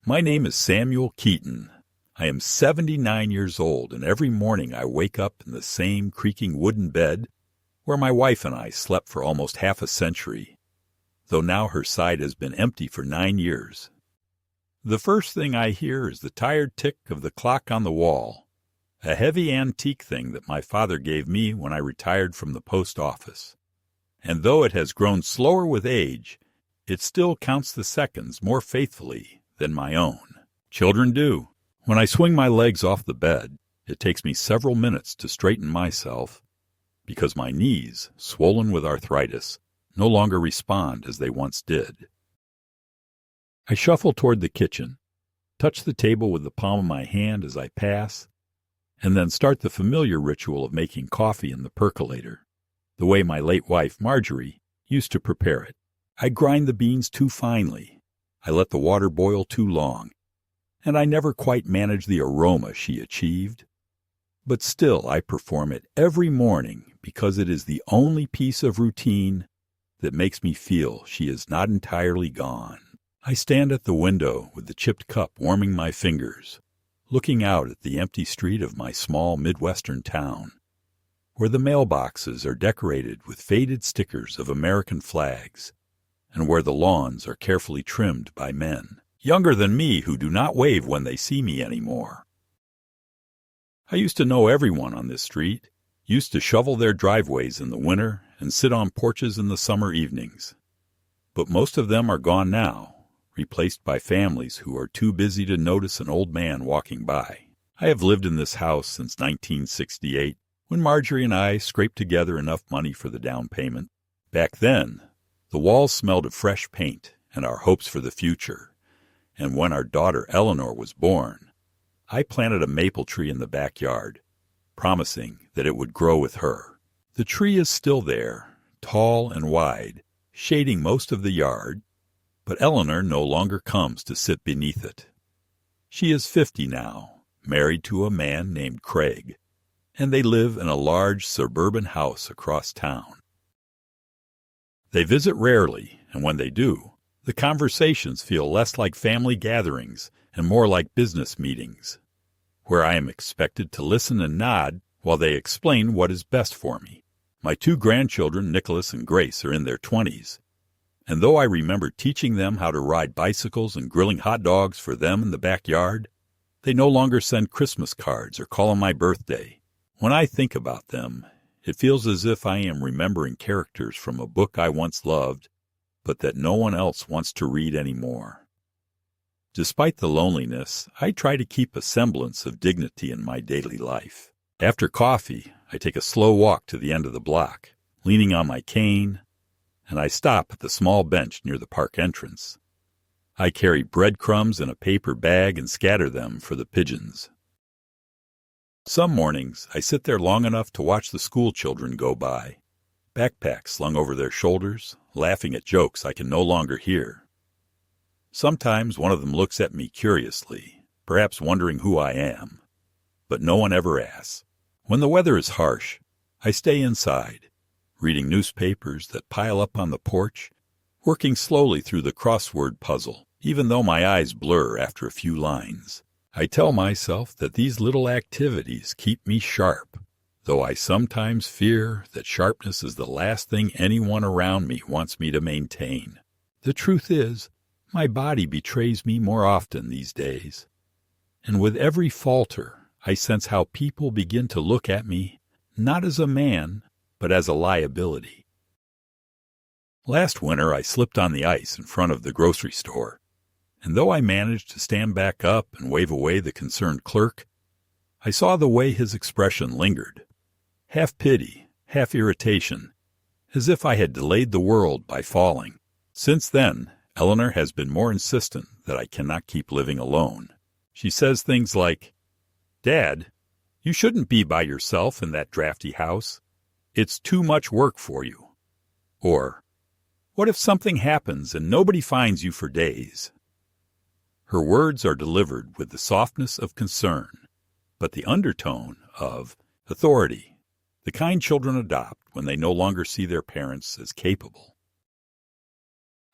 My name is Samuel Keaton. I am 79 years old, and every morning I wake up in the same creaking wooden bed where my wife and I slept for almost half a century, though now her side has been empty for 9 years. The first thing I hear is the tired tick of the clock on the wall, a heavy antique thing that my father gave me when I retired from the post office. And though it has grown slower with age, it still counts the seconds more faithfully than my own. Children do. When I swing my legs off the bed, it takes me several minutes to straighten myself because my knees, swollen with arthritis, no longer respond as they once did. I shuffle toward the kitchen, touch the table with the palm of my hand as I pass, and then start the familiar ritual of making coffee in the percolator, the way my late wife, Marjorie, used to prepare it. I grind the beans too finely. I let the water boil too long, and I never quite manage the aroma she achieved. But still I perform it every morning because it is the only piece of routine that makes me feel she is not entirely gone. I stand at the window with the chipped cup warming my fingers, looking out at the empty street of my small Midwestern town, where the mailboxes are decorated with faded stickers of American flags, and where the lawns are carefully trimmed by men, younger than me, who do not wave when they see me anymore. I used to know everyone on this street, used to shovel their driveways in the winter and sit on porches in the summer evenings. But most of them are gone now, replaced by families who are too busy to notice an old man walking by. I have lived in this house since 1968, when Marjorie and I scraped together enough money for the down payment. Back then, the walls smelled of fresh paint and our hopes for the future, and when our daughter Eleanor was born, I planted a maple tree in the backyard, promising that it would grow with her. The tree is still there, tall and wide, shading most of the yard, but Eleanor no longer comes to sit beneath it. She is 50 now, married to a man named Craig, and they live in a large suburban house across town. They visit rarely, and when they do, the conversations feel less like family gatherings and more like business meetings, where I am expected to listen and nod while they explain what is best for me. My 2 grandchildren, Nicholas and Grace, are in their 20s, and though I remember teaching them how to ride bicycles and grilling hot dogs for them in the backyard, they no longer send Christmas cards or call on my birthday. When I think about them, it feels as if I am remembering characters from a book I once loved, but that no one else wants to read anymore. Despite the loneliness, I try to keep a semblance of dignity in my daily life. After coffee, I take a slow walk to the end of the block, leaning on my cane, and I stop at the small bench near the park entrance. I carry breadcrumbs in a paper bag and scatter them for the pigeons. Some mornings, I sit there long enough to watch the school children go by, backpacks slung over their shoulders, laughing at jokes I can no longer hear. Sometimes one of them looks at me curiously, perhaps wondering who I am, but no one ever asks. When the weather is harsh, I stay inside, reading newspapers that pile up on the porch, working slowly through the crossword puzzle, even though my eyes blur after a few lines. I tell myself that these little activities keep me sharp, though I sometimes fear that sharpness is the last thing anyone around me wants me to maintain. The truth is, my body betrays me more often these days, and with every falter, I sense how people begin to look at me not as a man, but as a liability. Last winter, I slipped on the ice in front of the grocery store, and though I managed to stand back up and wave away the concerned clerk, I saw the way his expression lingered, half pity, half irritation, as if I had delayed the world by falling. Since then, Eleanor has been more insistent that I cannot keep living alone. She says things like, "Dad, you shouldn't be by yourself in that drafty house. It's too much work for you." Or, "What if something happens and nobody finds you for days?" Her words are delivered with the softness of concern, but the undertone of authority, the kind children adopt when they no longer see their parents as capable.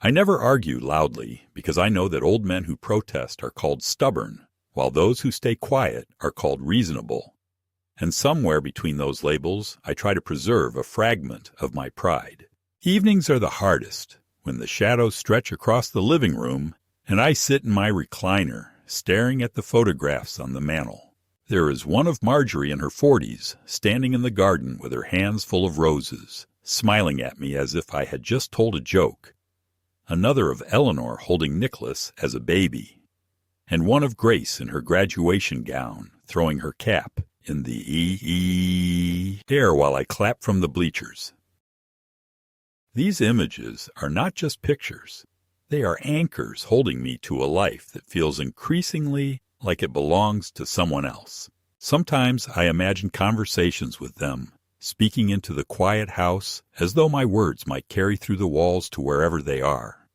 I never argue loudly because I know that old men who protest are called stubborn, while those who stay quiet are called reasonable. And somewhere between those labels, I try to preserve a fragment of my pride. Evenings are the hardest, when the shadows stretch across the living room and I sit in my recliner, staring at the photographs on the mantel. There is one of Marjorie in her 40s, standing in the garden with her hands full of roses, smiling at me as if I had just told a joke. Another of Eleanor holding Nicholas as a baby, and one of Grace in her graduation gown, throwing her cap in the air while I clap from the bleachers. These images are not just pictures. They are anchors holding me to a life that feels increasingly like it belongs to someone else. Sometimes I imagine conversations with them, speaking into the quiet house as though my words might carry through the walls to wherever they are.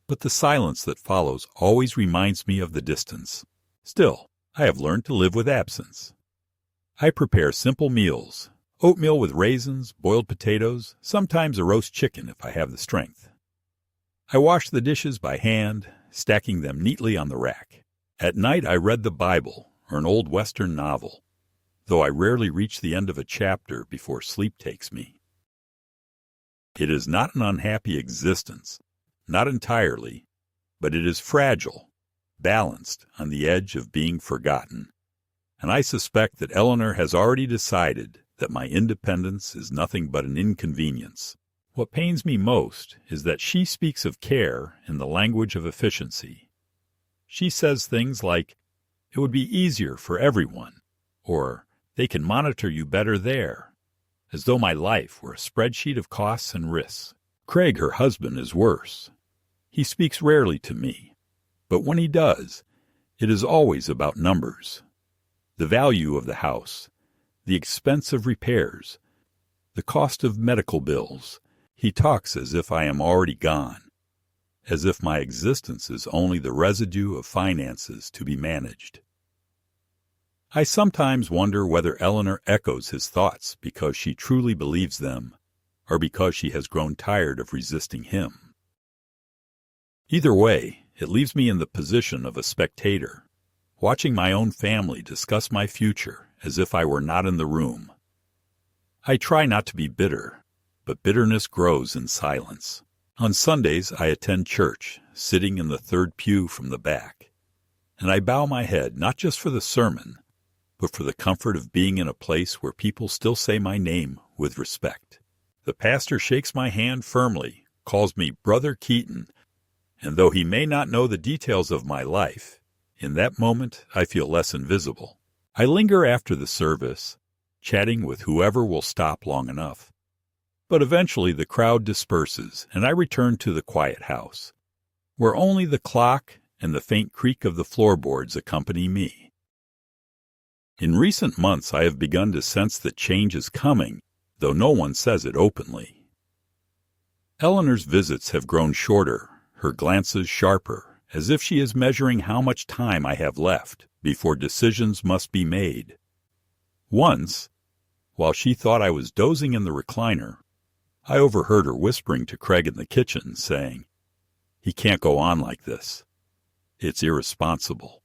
But the silence that follows always reminds me of the distance. Still, I have learned to live with absence. I prepare simple meals, oatmeal with raisins, boiled potatoes, sometimes a roast chicken if I have the strength. I wash the dishes by hand, stacking them neatly on the rack. At night I read the Bible or an old Western novel, though I rarely reach the end of a chapter before sleep takes me. It is not an unhappy existence, not entirely, but it is fragile, balanced on the edge of being forgotten. And I suspect that Eleanor has already decided that my independence is nothing but an inconvenience. What pains me most is that she speaks of care in the language of efficiency. She says things like, "It would be easier for everyone," or "They can monitor you better there," as though my life were a spreadsheet of costs and risks. Craig, her husband, is worse. He speaks rarely to me, but when he does, it is always about numbers. The value of the house, the expense of repairs, the cost of medical bills. He talks as if I am already gone, as if my existence is only the residue of finances to be managed. I sometimes wonder whether Eleanor echoes his thoughts because she truly believes them, or because she has grown tired of resisting him. Either way, it leaves me in the position of a spectator, watching my own family discuss my future as if I were not in the room. I try not to be bitter, but bitterness grows in silence. On Sundays, I attend church, sitting in the third pew from the back, and I bow my head not just for the sermon, but for the comfort of being in a place where people still say my name with respect. The pastor shakes my hand firmly, calls me Brother Keaton, and though he may not know the details of my life, in that moment I feel less invisible. I linger after the service, chatting with whoever will stop long enough. But eventually the crowd disperses, and I return to the quiet house, where only the clock and the faint creak of the floorboards accompany me. In recent months I have begun to sense that change is coming, though no one says it openly. Eleanor's visits have grown shorter, her glances sharper, as if she is measuring how much time I have left before decisions must be made. Once, while she thought I was dozing in the recliner, I overheard her whispering to Craig in the kitchen, saying, "He can't go on like this. It's irresponsible."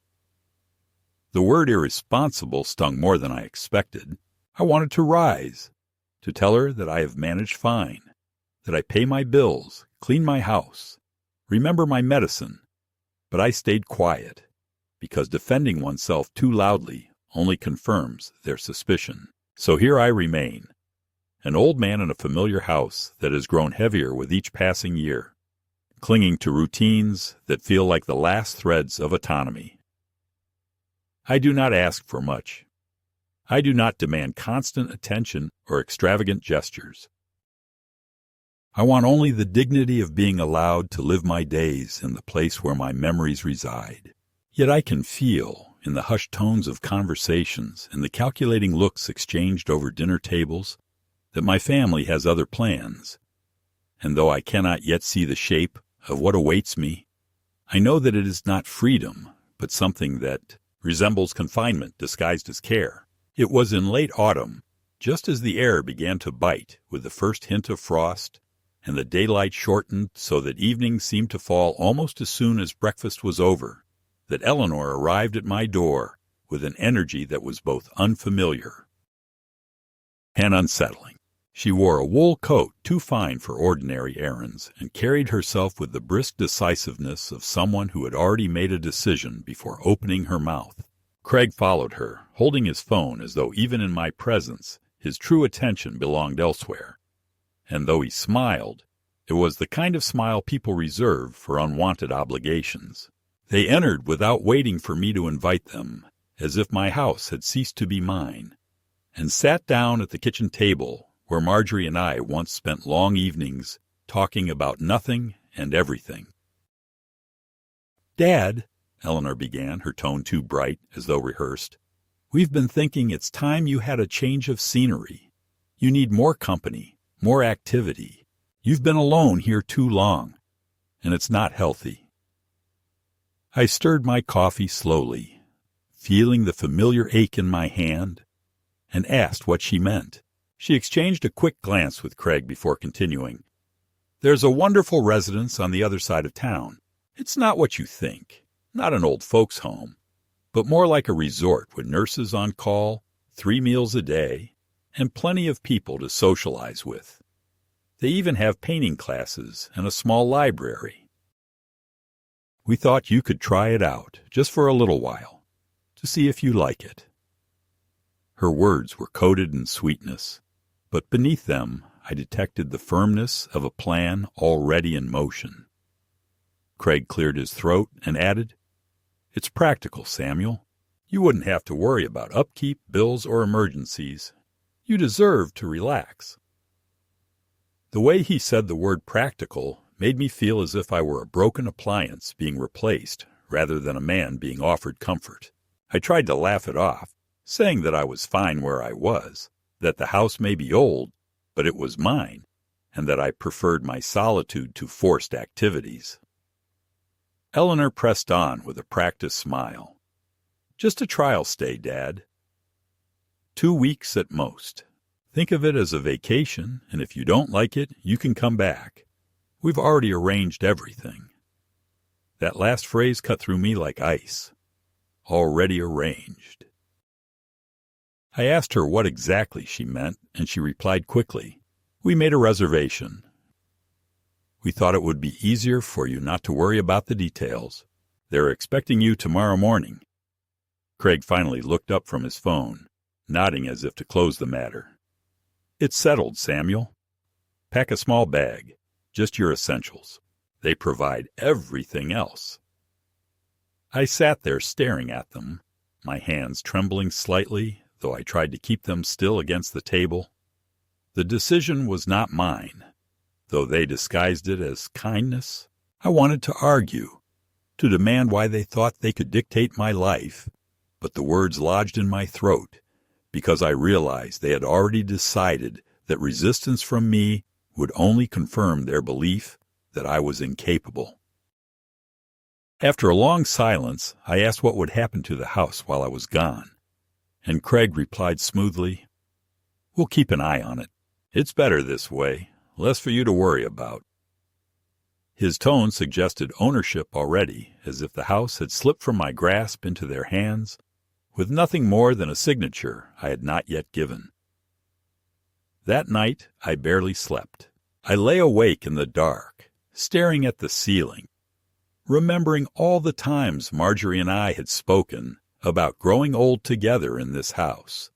The word irresponsible stung more than I expected. I wanted to rise, to tell her that I have managed fine, that I pay my bills, clean my house, remember my medicine, but I stayed quiet, because defending oneself too loudly only confirms their suspicion. So here I remain, an old man in a familiar house that has grown heavier with each passing year, clinging to routines that feel like the last threads of autonomy. I do not ask for much. I do not demand constant attention or extravagant gestures. I want only the dignity of being allowed to live my days in the place where my memories reside. Yet I can feel, in the hushed tones of conversations and the calculating looks exchanged over dinner tables, that my family has other plans. And though I cannot yet see the shape of what awaits me, I know that it is not freedom, but something that resembles confinement disguised as care. It was in late autumn, just as the air began to bite with the first hint of frost, and the daylight shortened so that evening seemed to fall almost as soon as breakfast was over, that Eleanor arrived at my door with an energy that was both unfamiliar and unsettling. She wore a wool coat too fine for ordinary errands and carried herself with the brisk decisiveness of someone who had already made a decision before opening her mouth. Craig followed her, holding his phone as though even in my presence his true attention belonged elsewhere. And though he smiled, it was the kind of smile people reserve for unwanted obligations. They entered without waiting for me to invite them, as if my house had ceased to be mine, and sat down at the kitchen table where Marjorie and I once spent long evenings talking about nothing and everything. "Dad," Eleanor began, her tone too bright, as though rehearsed, "we've been thinking it's time you had a change of scenery. You need more company, more activity. You've been alone here too long, and it's not healthy." I stirred my coffee slowly, feeling the familiar ache in my hand, and asked what she meant. She exchanged a quick glance with Craig before continuing. "There's a wonderful residence on the other side of town. It's not what you think, not an old folks' home, but more like a resort with nurses on call, 3 meals a day, and plenty of people to socialize with. They even have painting classes and a small library. We thought you could try it out, just for a little while, to see if you like it." Her words were coated in sweetness, but beneath them I detected the firmness of a plan already in motion. Craig cleared his throat and added, "It's practical, Samuel. You wouldn't have to worry about upkeep, bills, or emergencies. You deserve to relax." The way he said the word practical made me feel as if I were a broken appliance being replaced rather than a man being offered comfort. I tried to laugh it off, saying that I was fine where I was, that the house may be old, but it was mine, and that I preferred my solitude to forced activities. Eleanor pressed on with a practiced smile. "Just a trial stay, Dad. 2 weeks at most. Think of it as a vacation, and if you don't like it, you can come back. We've already arranged everything." That last phrase cut through me like ice. Already arranged. I asked her what exactly she meant, and she replied quickly, "We made a reservation. We thought it would be easier for you not to worry about the details. They're expecting you tomorrow morning." Craig finally looked up from his phone, nodding as if to close the matter. "It's settled, Samuel. Pack a small bag, just your essentials. They provide everything else." I sat there staring at them, my hands trembling slightly, though I tried to keep them still against the table. The decision was not mine, though they disguised it as kindness. I wanted to argue, to demand why they thought they could dictate my life, but the words lodged in my throat, because I realized they had already decided that resistance from me would only confirm their belief that I was incapable. After a long silence, I asked what would happen to the house while I was gone, and Craig replied smoothly, "We'll keep an eye on it. It's better this way, less for you to worry about." His tone suggested ownership already, as if the house had slipped from my grasp into their hands, with nothing more than a signature I had not yet given. That night I barely slept. I lay awake in the dark, staring at the ceiling, remembering all the times Marjorie and I had spoken about growing old together in this house,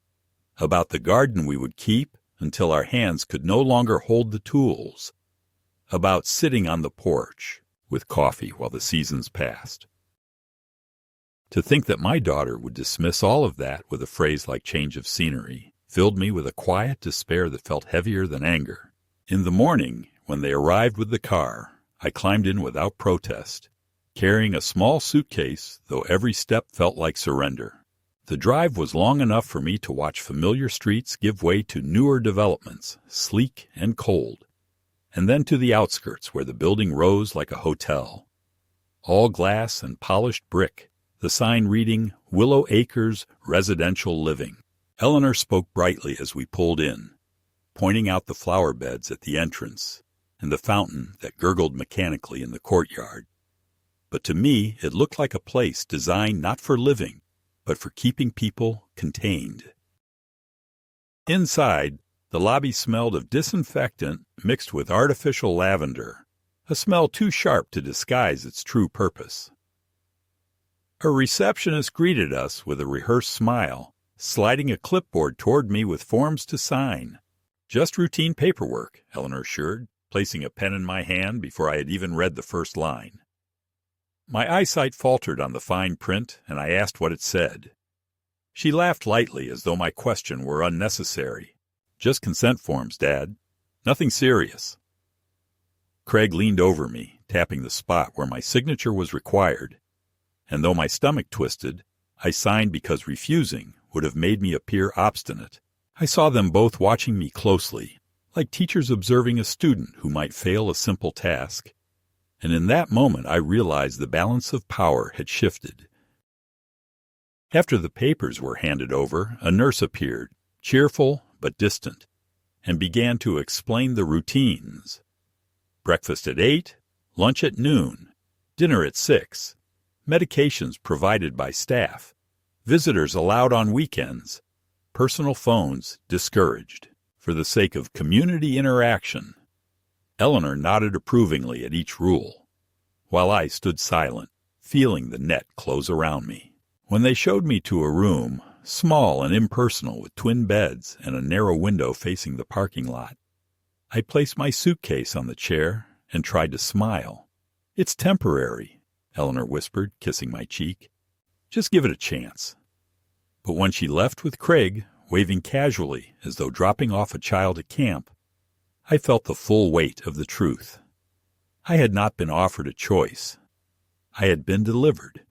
about the garden we would keep until our hands could no longer hold the tools, about sitting on the porch with coffee while the seasons passed. To think that my daughter would dismiss all of that with a phrase like change of scenery filled me with a quiet despair that felt heavier than anger. In the morning, when they arrived with the car, I climbed in without protest, carrying a small suitcase, though every step felt like surrender. The drive was long enough for me to watch familiar streets give way to newer developments, sleek and cold, and then to the outskirts where the building rose like a hotel. All glass and polished brick, the sign reading Willow Acres Residential Living. Eleanor spoke brightly as we pulled in, pointing out the flower beds at the entrance and the fountain that gurgled mechanically in the courtyard. But to me, it looked like a place designed not for living, but for keeping people contained. Inside, the lobby smelled of disinfectant mixed with artificial lavender, a smell too sharp to disguise its true purpose. A receptionist greeted us with a rehearsed smile, sliding a clipboard toward me with forms to sign. "Just routine paperwork," Eleanor assured, placing a pen in my hand before I had even read the first line. My eyesight faltered on the fine print, and I asked what it said. She laughed lightly as though my question were unnecessary. "Just consent forms, Dad. Nothing serious." Craig leaned over me, tapping the spot where my signature was required, and though my stomach twisted, I signed because refusing would have made me appear obstinate. I saw them both watching me closely, like teachers observing a student who might fail a simple task, and in that moment I realized the balance of power had shifted. After the papers were handed over, a nurse appeared, cheerful but distant, and began to explain the routines. Breakfast at 8, lunch at noon, dinner at 6, medications provided by staff, visitors allowed on weekends, personal phones discouraged, for the sake of community interaction. Eleanor nodded approvingly at each rule, while I stood silent, feeling the net close around me. When they showed me to a room, small and impersonal with twin beds and a narrow window facing the parking lot, I placed my suitcase on the chair and tried to smile. "It's temporary," Eleanor whispered, kissing my cheek. "Just give it a chance." But when she left with Craig, waving casually as though dropping off a child at camp, I felt the full weight of the truth. I had not been offered a choice. I had been delivered.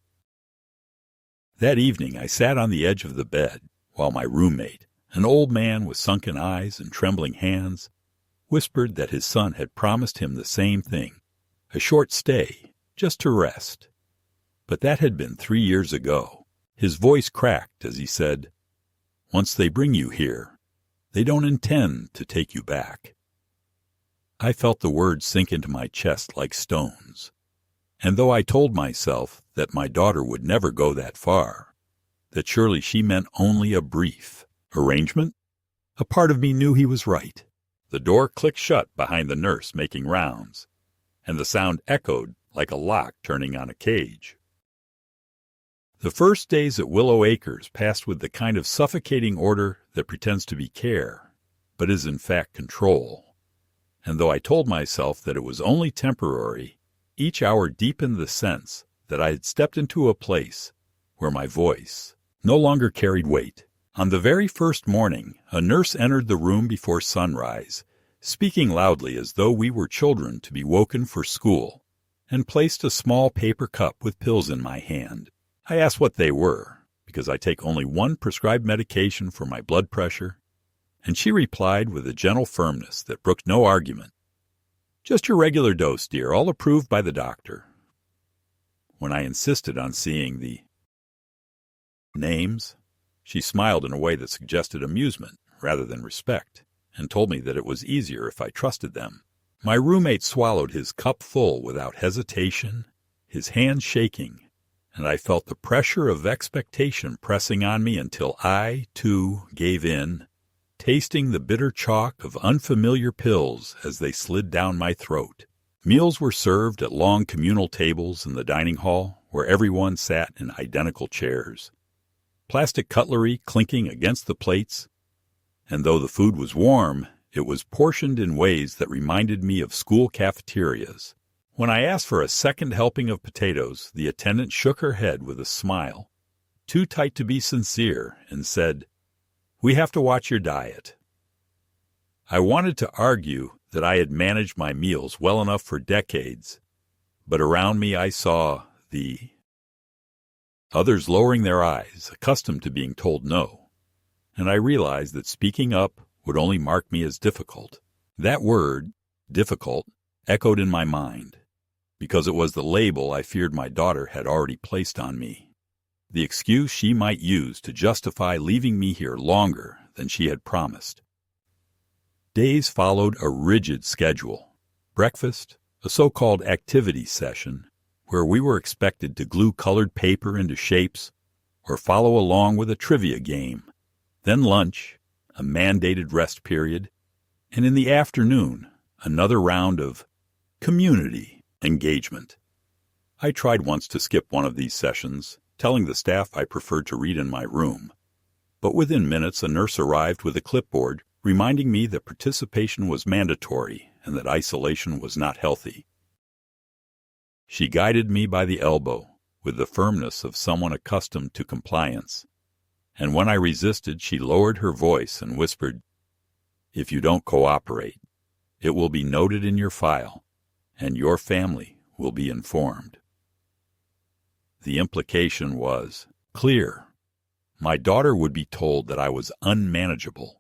That evening I sat on the edge of the bed while my roommate, an old man with sunken eyes and trembling hands, whispered that his son had promised him the same thing, a short stay, just to rest. But that had been 3 years ago. His voice cracked as he said, "Once they bring you here, they don't intend to take you back." I felt the words sink into my chest like stones. And though I told myself that my daughter would never go that far, that surely she meant only a brief arrangement, a part of me knew he was right. The door clicked shut behind the nurse making rounds, and the sound echoed like a lock turning on a cage. The first days at Willow Acres passed with the kind of suffocating order that pretends to be care, but is in fact control. And though I told myself that it was only temporary, each hour deepened the sense that I had stepped into a place where my voice no longer carried weight. On the very first morning, a nurse entered the room before sunrise, speaking loudly as though we were children to be woken for school, and placed a small paper cup with pills in my hand. I asked what they were, because I take only one prescribed medication for my blood pressure, and she replied with a gentle firmness that brooked no argument. "Just your regular dose, dear, all approved by the doctor." When I insisted on seeing the names, she smiled in a way that suggested amusement rather than respect, and told me that it was easier if I trusted them. My roommate swallowed his cup full without hesitation, his hand shaking, and I felt the pressure of expectation pressing on me until I, too, gave in, tasting the bitter chalk of unfamiliar pills as they slid down my throat. Meals were served at long communal tables in the dining hall where everyone sat in identical chairs, plastic cutlery clinking against the plates, and though the food was warm, it was portioned in ways that reminded me of school cafeterias. When I asked for a second helping of potatoes, the attendant shook her head with a smile, too tight to be sincere, and said, "We have to watch your diet." I wanted to argue that I had managed my meals well enough for decades, but around me I saw the others lowering their eyes, accustomed to being told no, and I realized that speaking up would only mark me as difficult. That word, difficult, echoed in my mind, because it was the label I feared my daughter had already placed on me, the excuse she might use to justify leaving me here longer than she had promised. Days followed a rigid schedule. Breakfast, a so-called activity session, where we were expected to glue colored paper into shapes or follow along with a trivia game. Then lunch, a mandated rest period, and in the afternoon, another round of community engagement. I tried once to skip one of these sessions, telling the staff I preferred to read in my room. But within minutes, a nurse arrived with a clipboard reminding me that participation was mandatory and that isolation was not healthy. She guided me by the elbow with the firmness of someone accustomed to compliance, and when I resisted, she lowered her voice and whispered, "If you don't cooperate, it will be noted in your file, and your family will be informed." The implication was clear. My daughter would be told that I was unmanageable,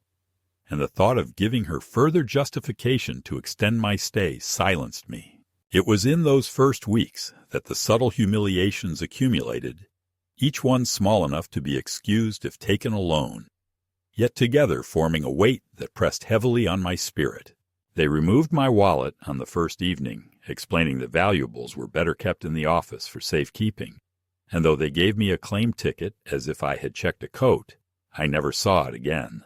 and the thought of giving her further justification to extend my stay silenced me. It was in those first weeks that the subtle humiliations accumulated, each one small enough to be excused if taken alone, yet together forming a weight that pressed heavily on my spirit. They removed my wallet on the first evening, explaining that valuables were better kept in the office for safekeeping, and though they gave me a claim ticket as if I had checked a coat, I never saw it again.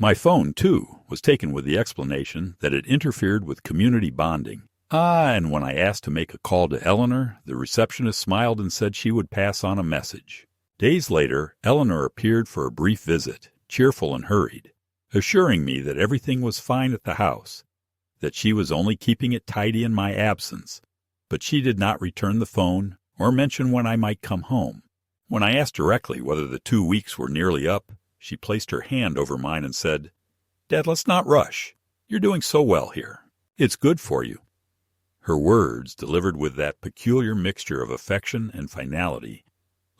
My phone, too, was taken with the explanation that it interfered with community bonding. And when I asked to make a call to Eleanor, the receptionist smiled and said she would pass on a message. Days later, Eleanor appeared for a brief visit, cheerful and hurried, assuring me that everything was fine at the house, that she was only keeping it tidy in my absence, but she did not return the phone or mention when I might come home. When I asked directly whether the 2 weeks were nearly up, she placed her hand over mine and said, "Dad, let's not rush. You're doing so well here. It's good for you." Her words, delivered with that peculiar mixture of affection and finality,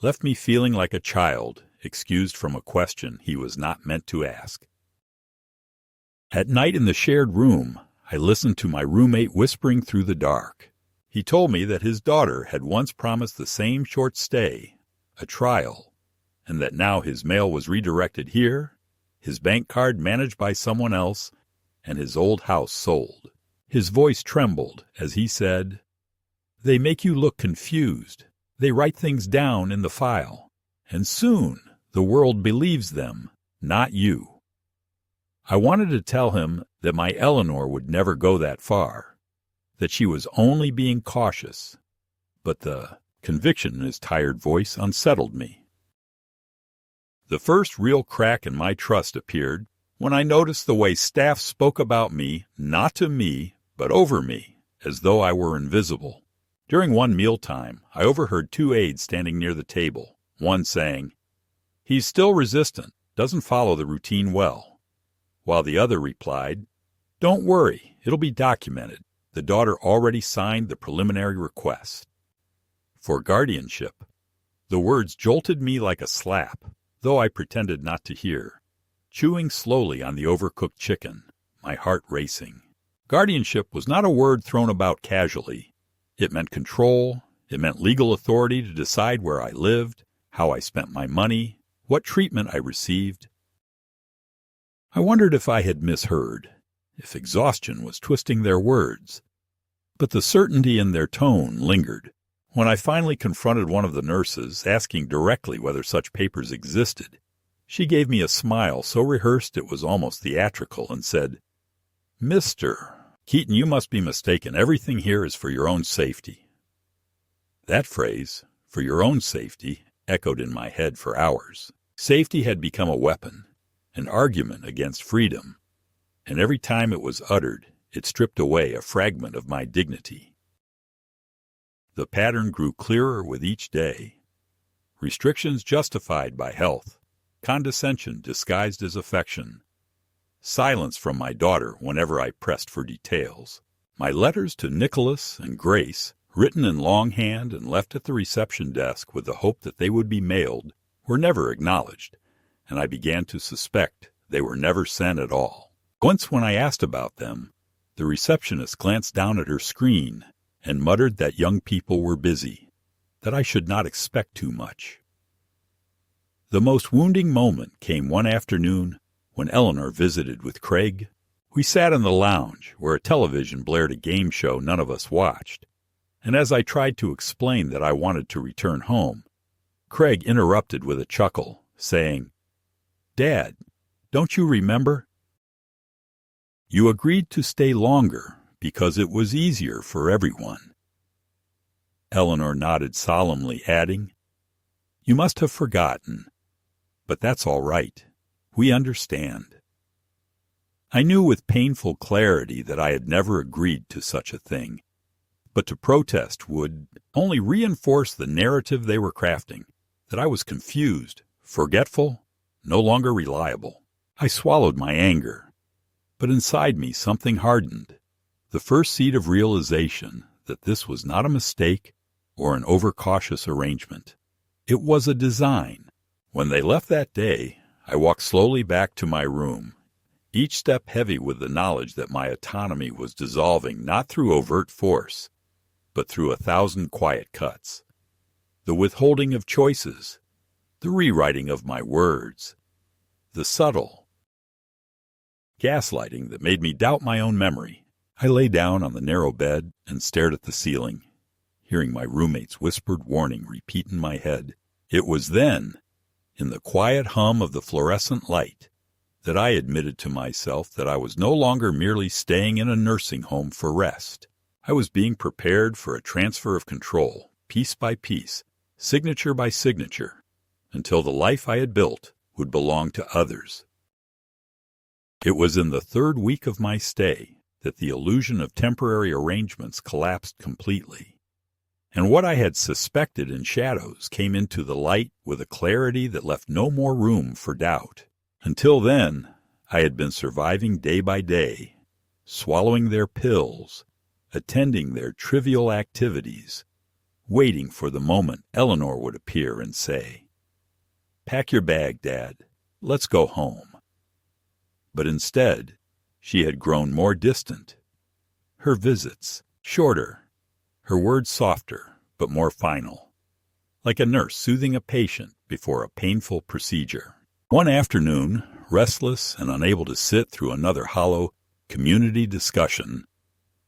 left me feeling like a child excused from a question he was not meant to ask. At night in the shared room, I listened to my roommate whispering through the dark. He told me that his daughter had once promised the same short stay, a trial, and that now his mail was redirected here, his bank card managed by someone else, and his old house sold. His voice trembled as he said, "They make you look confused. They write things down in the file, and soon the world believes them, not you." I wanted to tell him that my Eleanor would never go that far, that she was only being cautious, but the conviction in his tired voice unsettled me. The first real crack in my trust appeared when I noticed the way staff spoke about me, not to me, but over me, as though I were invisible. During one mealtime, I overheard 2 aides standing near the table, one saying, "He's still resistant, doesn't follow the routine well," while the other replied, "Don't worry, it'll be documented. The daughter already signed the preliminary request." For guardianship, the words jolted me like a slap, though I pretended not to hear, chewing slowly on the overcooked chicken, my heart racing. Guardianship was not a word thrown about casually. It meant control, it meant legal authority to decide where I lived, how I spent my money, what treatment I received. I wondered if I had misheard, if exhaustion was twisting their words, but the certainty in their tone lingered. When I finally confronted one of the nurses, asking directly whether such papers existed, she gave me a smile so rehearsed it was almost theatrical and said, "Mr. Keaton, you must be mistaken. Everything here is for your own safety." That phrase, "for your own safety," echoed in my head for hours. Safety had become a weapon, an argument against freedom, and every time it was uttered, it stripped away a fragment of my dignity. The pattern grew clearer with each day. Restrictions justified by health, condescension disguised as affection, silence from my daughter whenever I pressed for details. My letters to Nicholas and Grace, written in longhand and left at the reception desk with the hope that they would be mailed, were never acknowledged, and I began to suspect they were never sent at all. Once when I asked about them, the receptionist glanced down at her screen and muttered that young people were busy, that I should not expect too much. The most wounding moment came one afternoon when Eleanor visited with Craig. We sat in the lounge, where a television blared a game show none of us watched, and as I tried to explain that I wanted to return home, Craig interrupted with a chuckle, saying, "Dad, don't you remember? You agreed to stay longer because it was easier for everyone." Eleanor nodded solemnly, adding, "You must have forgotten, but that's all right. We understand." I knew with painful clarity that I had never agreed to such a thing, but to protest would only reinforce the narrative they were crafting, that I was confused, forgetful, no longer reliable. I swallowed my anger, but inside me something hardened, the first seed of realization that this was not a mistake or an overcautious arrangement. It was a design. When they left that day, I walked slowly back to my room, each step heavy with the knowledge that my autonomy was dissolving not through overt force, but through 1,000 quiet cuts. The withholding of choices, the rewriting of my words, the subtle gaslighting that made me doubt my own memory. I lay down on the narrow bed and stared at the ceiling, hearing my roommate's whispered warning repeat in my head. It was then, in the quiet hum of the fluorescent light, that I admitted to myself that I was no longer merely staying in a nursing home for rest. I was being prepared for a transfer of control, piece by piece, signature by signature, until the life I had built would belong to others. It was in the third week of my stay that the illusion of temporary arrangements collapsed completely, and what I had suspected in shadows came into the light with a clarity that left no more room for doubt. Until then, I had been surviving day by day, swallowing their pills, attending their trivial activities, waiting for the moment Eleanor would appear and say, "Pack your bag, Dad. Let's go home." But instead, she had grown more distant. Her visits, shorter, her words softer but more final, like a nurse soothing a patient before a painful procedure. One afternoon, restless and unable to sit through another hollow community discussion,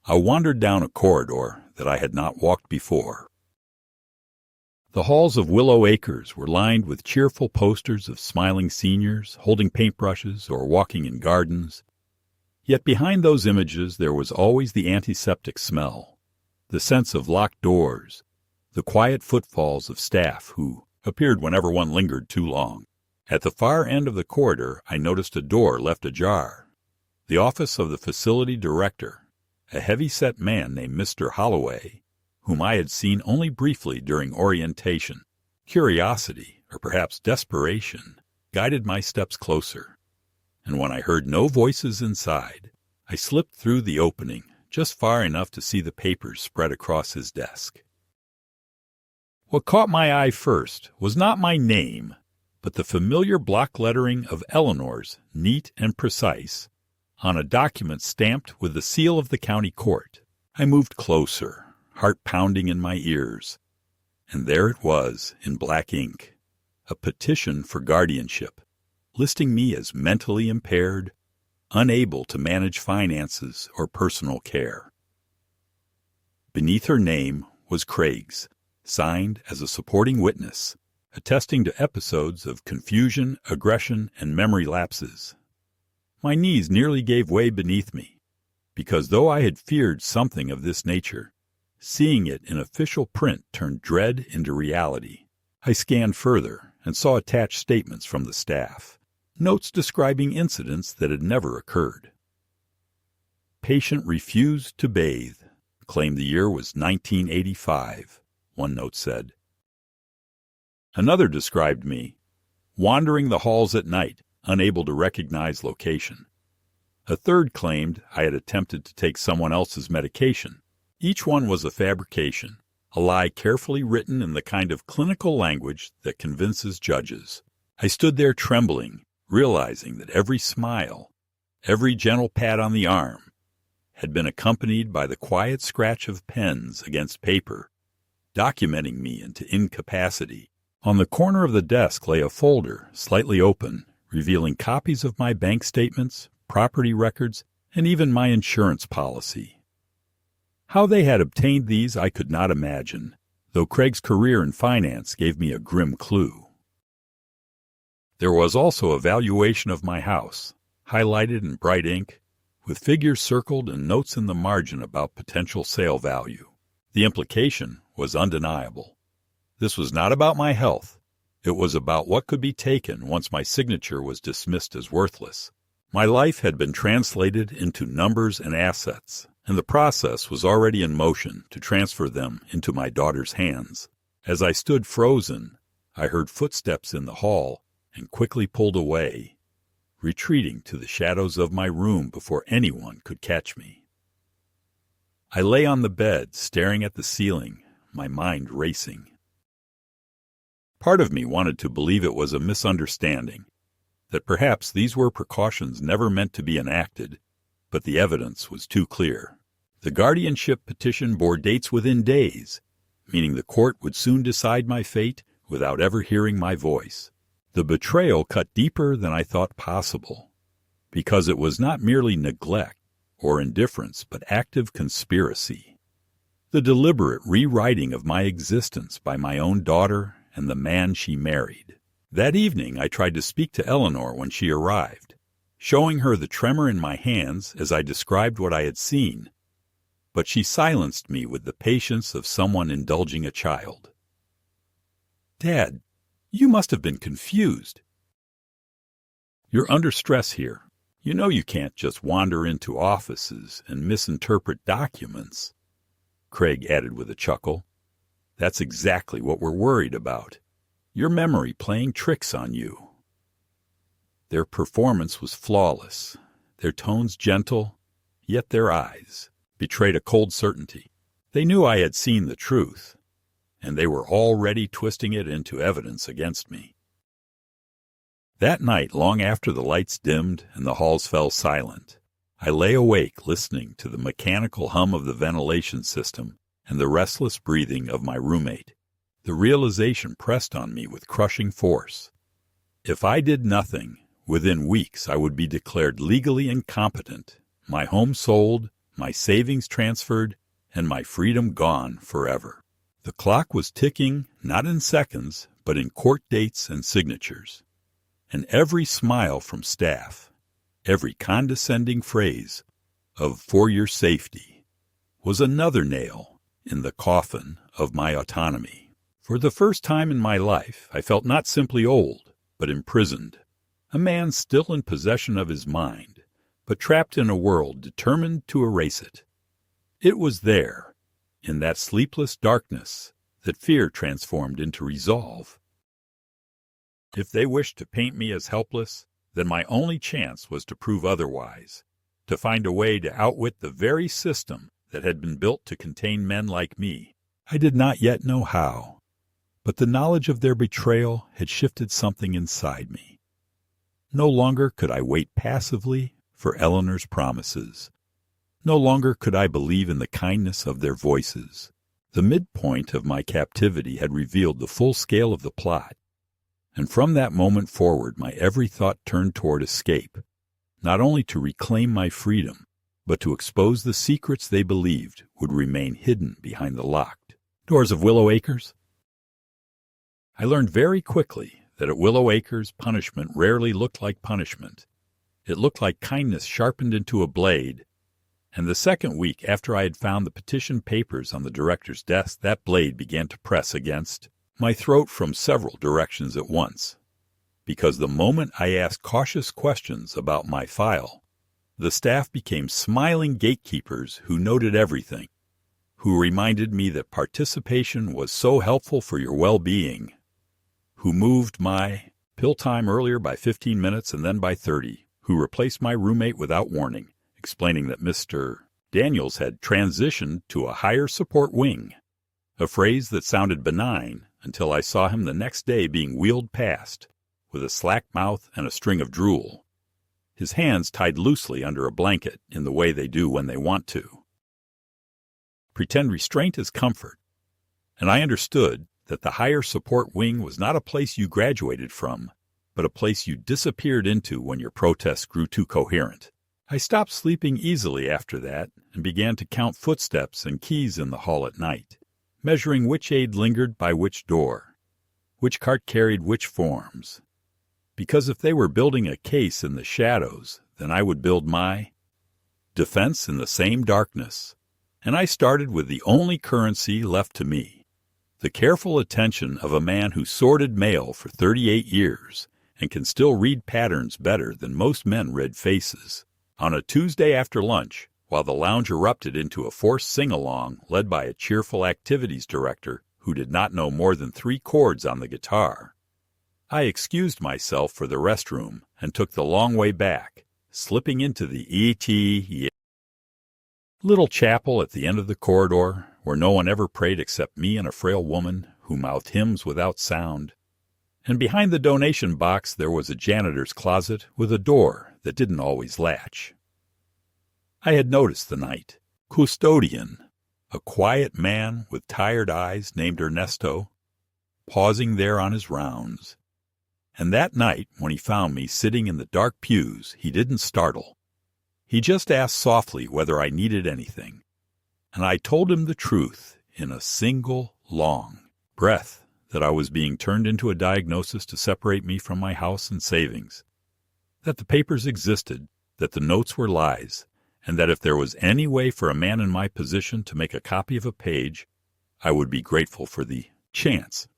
I wandered down a corridor that I had not walked before. The halls of Willow Acres were lined with cheerful posters of smiling seniors holding paintbrushes or walking in gardens. Yet behind those images there was always the antiseptic smell, the sense of locked doors, the quiet footfalls of staff who appeared whenever one lingered too long. At the far end of the corridor, I noticed a door left ajar. The office of the facility director, a heavy-set man named Mr. Holloway, whom I had seen only briefly during orientation. Curiosity, or perhaps desperation, guided my steps closer, and when I heard no voices inside, I slipped through the opening just far enough to see the papers spread across his desk. What caught my eye first was not my name, but the familiar block lettering of Eleanor's, neat and precise, on a document stamped with the seal of the county court. I moved closer, heart pounding in my ears, and there it was in black ink, a petition for guardianship, listing me as mentally impaired, unable to manage finances or personal care. Beneath her name was Craig's, signed as a supporting witness, attesting to episodes of confusion, aggression, and memory lapses. My knees nearly gave way beneath me, because though I had feared something of this nature, seeing it in official print turned dread into reality. I scanned further and saw attached statements from the staff, notes describing incidents that had never occurred. Patient refused to bathe, claimed the year was 1985, one note said. Another described me, wandering the halls at night, unable to recognize location. A third claimed I had attempted to take someone else's medication. Each one was a fabrication, a lie carefully written in the kind of clinical language that convinces judges. I stood there trembling, realizing that every smile, every gentle pat on the arm, had been accompanied by the quiet scratch of pens against paper, documenting me into incapacity. On the corner of the desk lay a folder, slightly open, revealing copies of my bank statements, property records, and even my insurance policy. How they had obtained these I could not imagine, though Craig's career in finance gave me a grim clue. There was also a valuation of my house, highlighted in bright ink, with figures circled and notes in the margin about potential sale value. The implication was undeniable. This was not about my health. It was about what could be taken once my signature was dismissed as worthless. My life had been translated into numbers and assets, and the process was already in motion to transfer them into my daughter's hands. As I stood frozen, I heard footsteps in the hall and quickly pulled away, retreating to the shadows of my room before anyone could catch me. I lay on the bed, staring at the ceiling, my mind racing. Part of me wanted to believe it was a misunderstanding, that perhaps these were precautions never meant to be enacted, but the evidence was too clear. The guardianship petition bore dates within days, meaning the court would soon decide my fate without ever hearing my voice. The betrayal cut deeper than I thought possible, because it was not merely neglect or indifference, but active conspiracy. The deliberate rewriting of my existence by my own daughter and the man she married. That evening I tried to speak to Eleanor when she arrived, showing her the tremor in my hands as I described what I had seen, but she silenced me with the patience of someone indulging a child. "Dad, you must have been confused. You're under stress here. You know you can't just wander into offices and misinterpret documents," Craig added with a chuckle. "That's exactly what we're worried about. Your memory playing tricks on you." Their performance was flawless, their tones gentle, yet their eyes betrayed a cold certainty. They knew I had seen the truth, and they were already twisting it into evidence against me. That night, long after the lights dimmed and the halls fell silent, I lay awake listening to the mechanical hum of the ventilation system and the restless breathing of my roommate. The realization pressed on me with crushing force. If I did nothing, within weeks I would be declared legally incompetent, my home sold, my savings transferred, and my freedom gone forever. The clock was ticking, not in seconds, but in court dates and signatures. And every smile from staff, every condescending phrase of "for your safety," was another nail in the coffin of my autonomy. For the first time in my life, I felt not simply old, but imprisoned, a man still in possession of his mind, but trapped in a world determined to erase it. It was there, in that sleepless darkness, that fear transformed into resolve. If they wished to paint me as helpless, then my only chance was to prove otherwise, to find a way to outwit the very system that had been built to contain men like me. I did not yet know how, but the knowledge of their betrayal had shifted something inside me. No longer could I wait passively for Eleanor's promises. No longer could I believe in the kindness of their voices. The midpoint of my captivity had revealed the full scale of the plot, and from that moment forward my every thought turned toward escape, not only to reclaim my freedom, but to expose the secrets they believed would remain hidden behind the locked doors of Willow Acres. I learned very quickly that at Willow Acres punishment rarely looked like punishment. It looked like kindness sharpened into a blade, and the second week after I had found the petition papers on the director's desk, that blade began to press against my throat from several directions at once. Because the moment I asked cautious questions about my file, the staff became smiling gatekeepers who noted everything, who reminded me that participation was so helpful for your well-being, who moved my pill time earlier by 15 minutes and then by 30, who replaced my roommate without warning, explaining that Mr. Daniels had transitioned to a higher support wing, a phrase that sounded benign until I saw him the next day being wheeled past, with a slack mouth and a string of drool, his hands tied loosely under a blanket in the way they do when they want to. Pretend restraint is comfort, and I understood that the higher support wing was not a place you graduated from, but a place you disappeared into when your protests grew too coherent. I stopped sleeping easily after that and began to count footsteps and keys in the hall at night, measuring which aide lingered by which door, which cart carried which forms. Because if they were building a case in the shadows, then I would build my defense in the same darkness. And I started with the only currency left to me, the careful attention of a man who sorted mail for 38 years and can still read patterns better than most men read faces. On a Tuesday after lunch, while the lounge erupted into a forced sing-along led by a cheerful activities director who did not know more than 3 chords on the guitar, I excused myself for the restroom and took the long way back, slipping into the E.T. little chapel at the end of the corridor where no one ever prayed except me and a frail woman who mouthed hymns without sound. And behind the donation box there was a janitor's closet with a door that didn't always latch. I had noticed the night custodian, a quiet man with tired eyes named Ernesto, pausing there on his rounds. And that night, when he found me sitting in the dark pews, he didn't startle. He just asked softly whether I needed anything. And I told him the truth in a single, long breath that I was being turned into a diagnosis to separate me from my house and savings, that the papers existed, that the notes were lies, and that if there was any way for a man in my position to make a copy of a page, I would be grateful for the chance.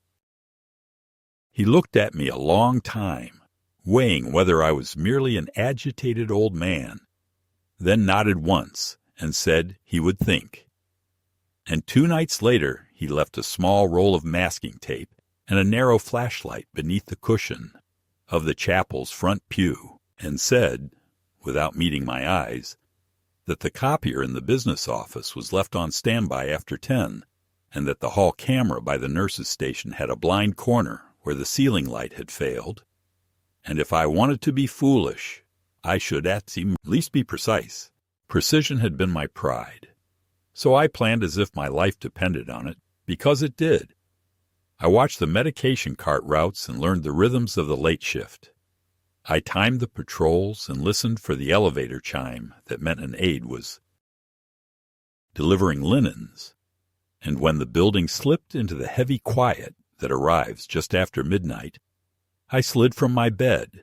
He looked at me a long time, weighing whether I was merely an agitated old man, then nodded once and said he would think. And 2 nights later he left a small roll of masking tape and a narrow flashlight beneath the cushion of the chapel's front pew, and said, without meeting my eyes, that the copier in the business office was left on standby after 10, and that the hall camera by the nurse's station had a blind corner where the ceiling light had failed, and if I wanted to be foolish, I should at least be precise. Precision had been my pride. So I planned as if my life depended on it, because it did. I watched the medication cart routes and learned the rhythms of the late shift. I timed the patrols and listened for the elevator chime that meant an aide was delivering linens. And when the building slipped into the heavy quiet that arrives just after midnight, I slid from my bed,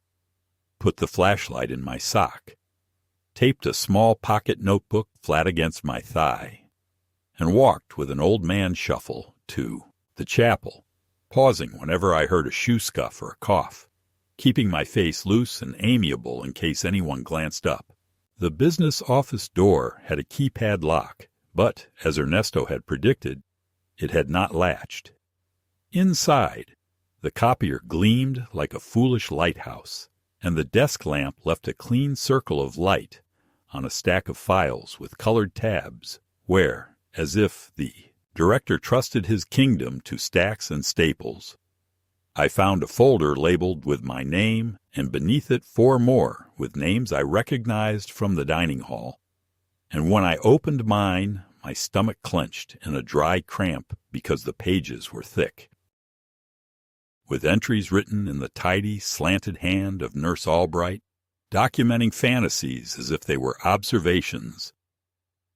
put the flashlight in my sock, taped a small pocket notebook flat against my thigh, and walked with an old man shuffle to the chapel, pausing whenever I heard a shoe scuff or a cough, keeping my face loose and amiable in case anyone glanced up. The business office door had a keypad lock, but, as Ernesto had predicted, it had not latched. Inside, the copier gleamed like a foolish lighthouse, and the desk lamp left a clean circle of light on a stack of files with colored tabs, where, as if the director trusted his kingdom to stacks and staples, I found a folder labeled with my name, and beneath it 4 more with names I recognized from the dining hall. And when I opened mine, my stomach clenched in a dry cramp because the pages were thick, with entries written in the tidy, slanted hand of Nurse Albright, documenting fantasies as if they were observations,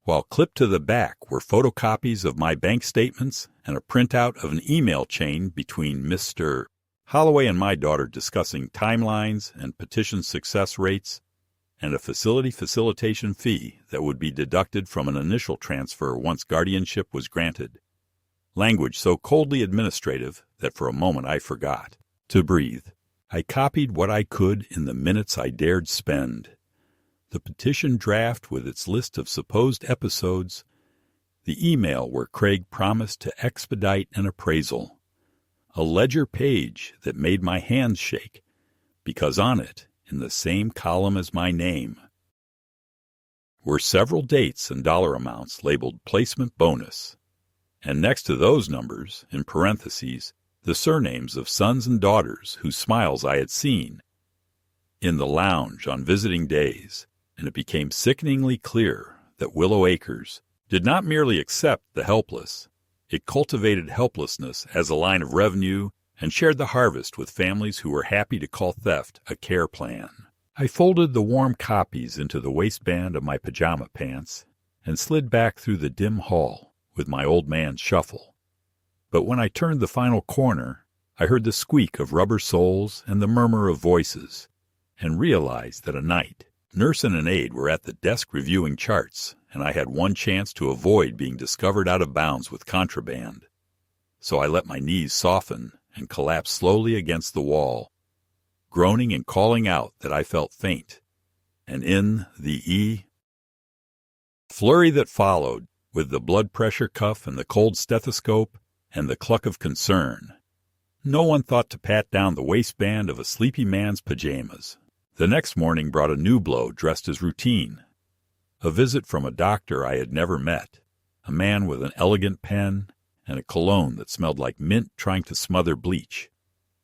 while clipped to the back were photocopies of my bank statements and a printout of an email chain between Mr. Holloway and my daughter discussing timelines and petition success rates, and a facilitation fee that would be deducted from an initial transfer once guardianship was granted. Language so coldly administrative that for a moment I forgot to breathe. I copied what I could in the minutes I dared spend. The petition draft with its list of supposed episodes, the email where Craig promised to expedite an appraisal, a ledger page that made my hands shake, because on it, in the same column as my name, were several dates and dollar amounts labeled placement bonus, and next to those numbers, in parentheses, the surnames of sons and daughters whose smiles I had seen in the lounge on visiting days, and it became sickeningly clear that Willow Acres did not merely accept the helpless, it cultivated helplessness as a line of revenue and shared the harvest with families who were happy to call theft a care plan. I folded the warm copies into the waistband of my pajama pants and slid back through the dim hall with my old man's shuffle. But when I turned the final corner, I heard the squeak of rubber soles and the murmur of voices, and realized that a night, nurse and an aide were at the desk reviewing charts, and I had one chance to avoid being discovered out of bounds with contraband. So I let my knees soften and collapsed slowly against the wall, groaning and calling out that I felt faint. And in the flurry that followed, with the blood pressure cuff and the cold stethoscope and the cluck of concern, no one thought to pat down the waistband of a sleepy man's pajamas. The next morning brought a new blow dressed as routine. A visit from a doctor I had never met, a man with an elegant pen and a cologne that smelled like mint trying to smother bleach,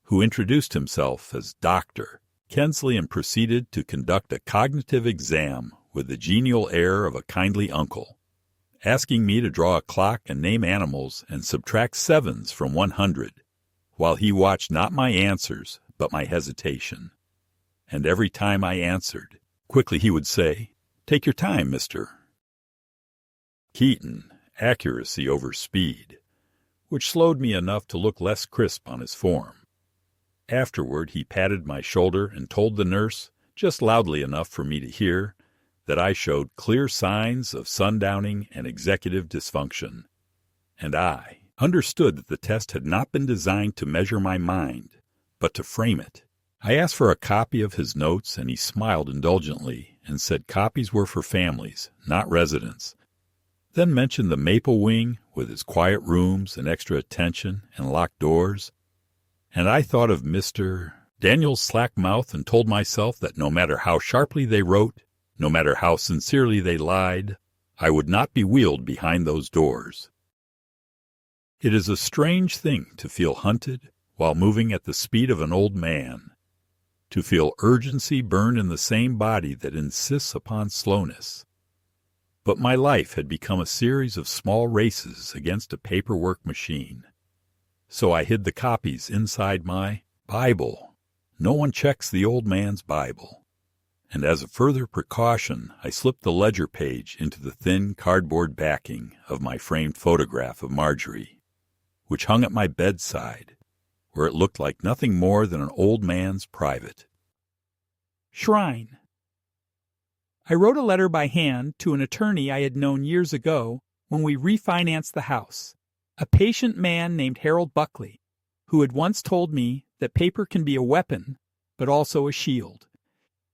who introduced himself as Dr. Kensley and proceeded to conduct a cognitive exam with the genial air of a kindly uncle, asking me to draw a clock and name animals and subtract sevens from 100, while he watched not my answers but my hesitation. And every time I answered, quickly he would say, "Take your time, Mr. Keaton, accuracy over speed," which slowed me enough to look less crisp on his form. Afterward he patted my shoulder and told the nurse, just loudly enough for me to hear, that I showed clear signs of sundowning and executive dysfunction. And I understood that the test had not been designed to measure my mind, but to frame it. I asked for a copy of his notes, and he smiled indulgently and said copies were for families, not residents. Then mentioned the Maple Wing with its quiet rooms and extra attention and locked doors. And I thought of Mr. Daniel's slack mouth and told myself that no matter how sharply they wrote, no matter how sincerely they lied, I would not be wheeled behind those doors. It is a strange thing to feel hunted while moving at the speed of an old man, to feel urgency burn in the same body that insists upon slowness. But my life had become a series of small races against a paperwork machine. So I hid the copies inside my Bible. No one checks the old man's Bible. And as a further precaution, I slipped the ledger page into the thin cardboard backing of my framed photograph of Marjorie, which hung at my bedside, where it looked like nothing more than an old man's private shrine. I wrote a letter by hand to an attorney I had known years ago when we refinanced the house, a patient man named Harold Buckley, who had once told me that paper can be a weapon, but also a shield.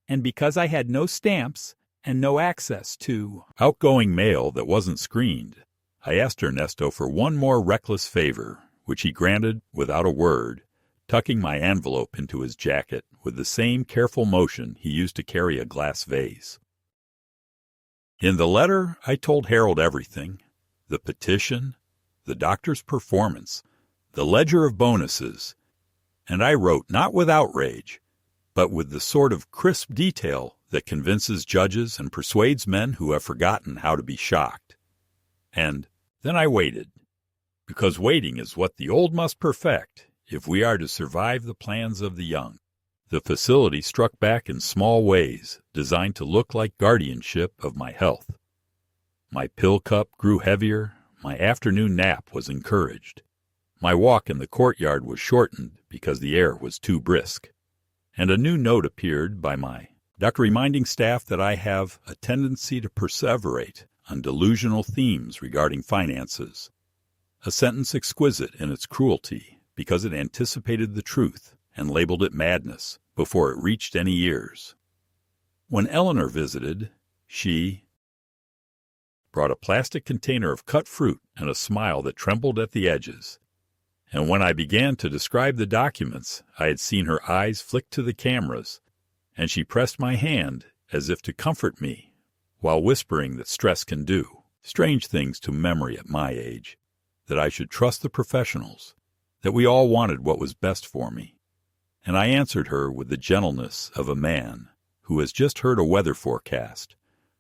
And because I had no stamps and no access to outgoing mail that wasn't screened, I asked Ernesto for one more reckless favor, which he granted without a word, tucking my envelope into his jacket with the same careful motion he used to carry a glass vase. In the letter, I told Harold everything: the petition, the doctor's performance, the ledger of bonuses, and I wrote not with outrage, but with the sort of crisp detail that convinces judges and persuades men who have forgotten how to be shocked. And then I waited, because waiting is what the old must perfect if we are to survive the plans of the young. The facility struck back in small ways, designed to look like guardianship of my health. My pill cup grew heavier, my afternoon nap was encouraged. My walk in the courtyard was shortened because the air was too brisk. And a new note appeared by my doctor reminding staff that I have a tendency to perseverate on delusional themes regarding finances. A sentence exquisite in its cruelty because it anticipated the truth and labeled it madness before it reached any ears. When Eleanor visited, she brought a plastic container of cut fruit and a smile that trembled at the edges. And when I began to describe the documents, I had seen her eyes flick to the cameras, and she pressed my hand as if to comfort me, while whispering that stress can do strange things to memory at my age, that I should trust the professionals, that we all wanted what was best for me. And I answered her with the gentleness of a man who has just heard a weather forecast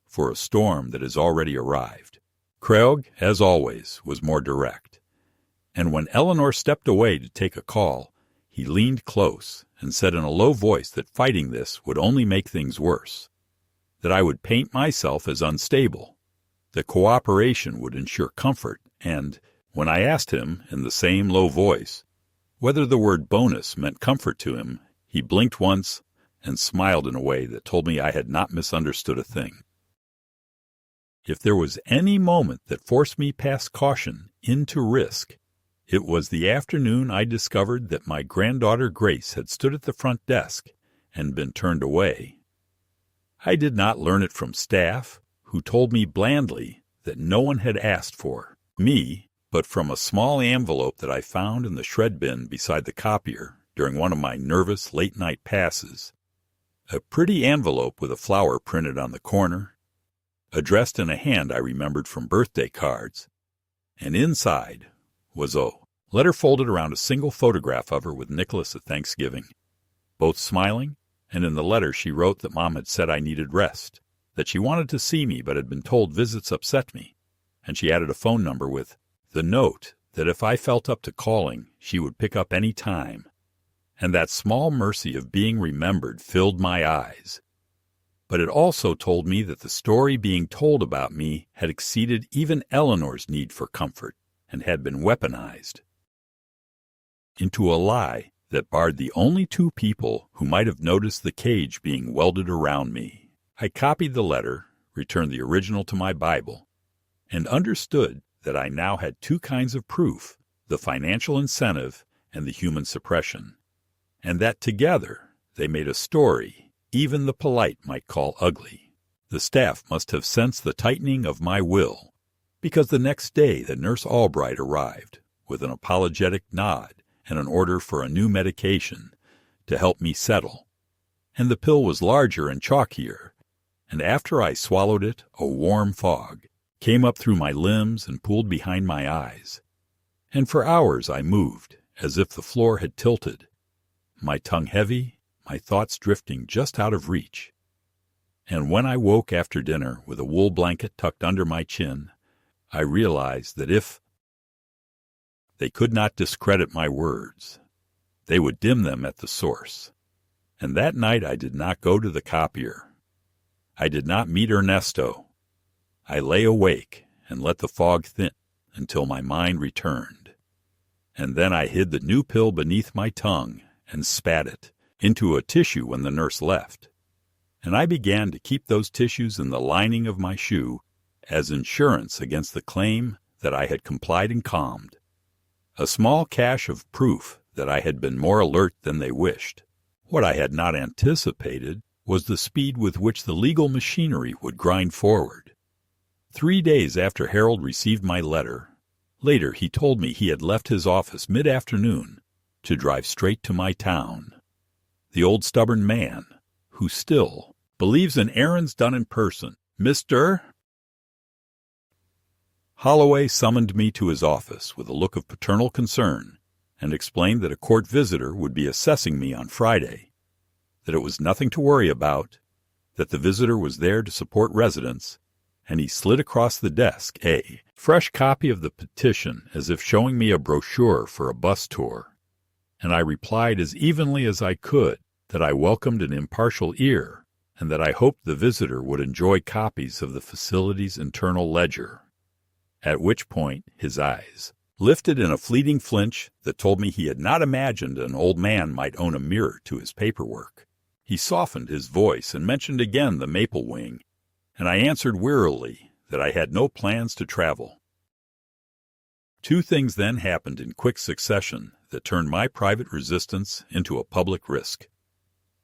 for a storm that has already arrived. Craig, as always, was more direct. And when Eleanor stepped away to take a call, He leaned close and said in a low voice that fighting this would only make things worse, that I would paint myself as unstable, that cooperation would ensure comfort, and when I asked him, in the same low voice, whether the word bonus meant comfort to him, he blinked once and smiled in a way that told me I had not misunderstood a thing. If there was any moment that forced me past caution into risk, it was the afternoon I discovered that my granddaughter Grace had stood at the front desk and been turned away. I did not learn it from staff, who told me blandly that no one had asked for me, but from a small envelope that I found in the shred bin beside the copier during one of my nervous late-night passes. A pretty envelope with a flower printed on the corner, addressed in a hand I remembered from birthday cards, and inside was a letter folded around a single photograph of her with Nicholas at Thanksgiving, both smiling, and in the letter she wrote that Mom had said I needed rest, that she wanted to see me but had been told visits upset me, and she added a phone number with the note that if I felt up to calling, she would pick up any time, and that small mercy of being remembered filled my eyes. But it also told me that the story being told about me had exceeded even Eleanor's need for comfort and had been weaponized into a lie that barred the only two people who might have noticed the cage being welded around me. I copied the letter, returned the original to my Bible, and understood that I now had two kinds of proof, the financial incentive and the human suppression, and that together they made a story even the polite might call ugly. The staff must have sensed the tightening of my will, because the next day the Nurse Albright arrived with an apologetic nod and an order for a new medication to help me settle, and the pill was larger and chalkier, and after I swallowed it a warm fog came up through my limbs and pooled behind my eyes, and for hours I moved as if the floor had tilted, my tongue heavy, my thoughts drifting just out of reach. And when I woke after dinner with a wool blanket tucked under my chin, I realized that if they could not discredit my words, they would dim them at the source. And that night I did not go to the copier. I did not meet Ernesto. I lay awake and let the fog thin until my mind returned. And then I hid the new pill beneath my tongue and spat it into a tissue when the nurse left. And I began to keep those tissues in the lining of my shoe as insurance against the claim that I had complied and calmed. A small cache of proof that I had been more alert than they wished. What I had not anticipated was the speed with which the legal machinery would grind forward. 3 days after Harold received my letter, later he told me he had left his office mid-afternoon to drive straight to my town. The old stubborn man, who still believes in errands done in person, Mr. Holloway summoned me to his office with a look of paternal concern and explained that a court visitor would be assessing me on Friday, that it was nothing to worry about, that the visitor was there to support residents, and he slid across the desk a fresh copy of the petition as if showing me a brochure for a bus tour, and I replied as evenly as I could that I welcomed an impartial ear and that I hoped the visitor would enjoy copies of the facility's internal ledger, at which point his eyes lifted in a fleeting flinch that told me he had not imagined an old man might own a mirror to his paperwork. He softened his voice and mentioned again the Maple Wing, and I answered wearily that I had no plans to travel. 2 things then happened in quick succession that turned my private resistance into a public risk.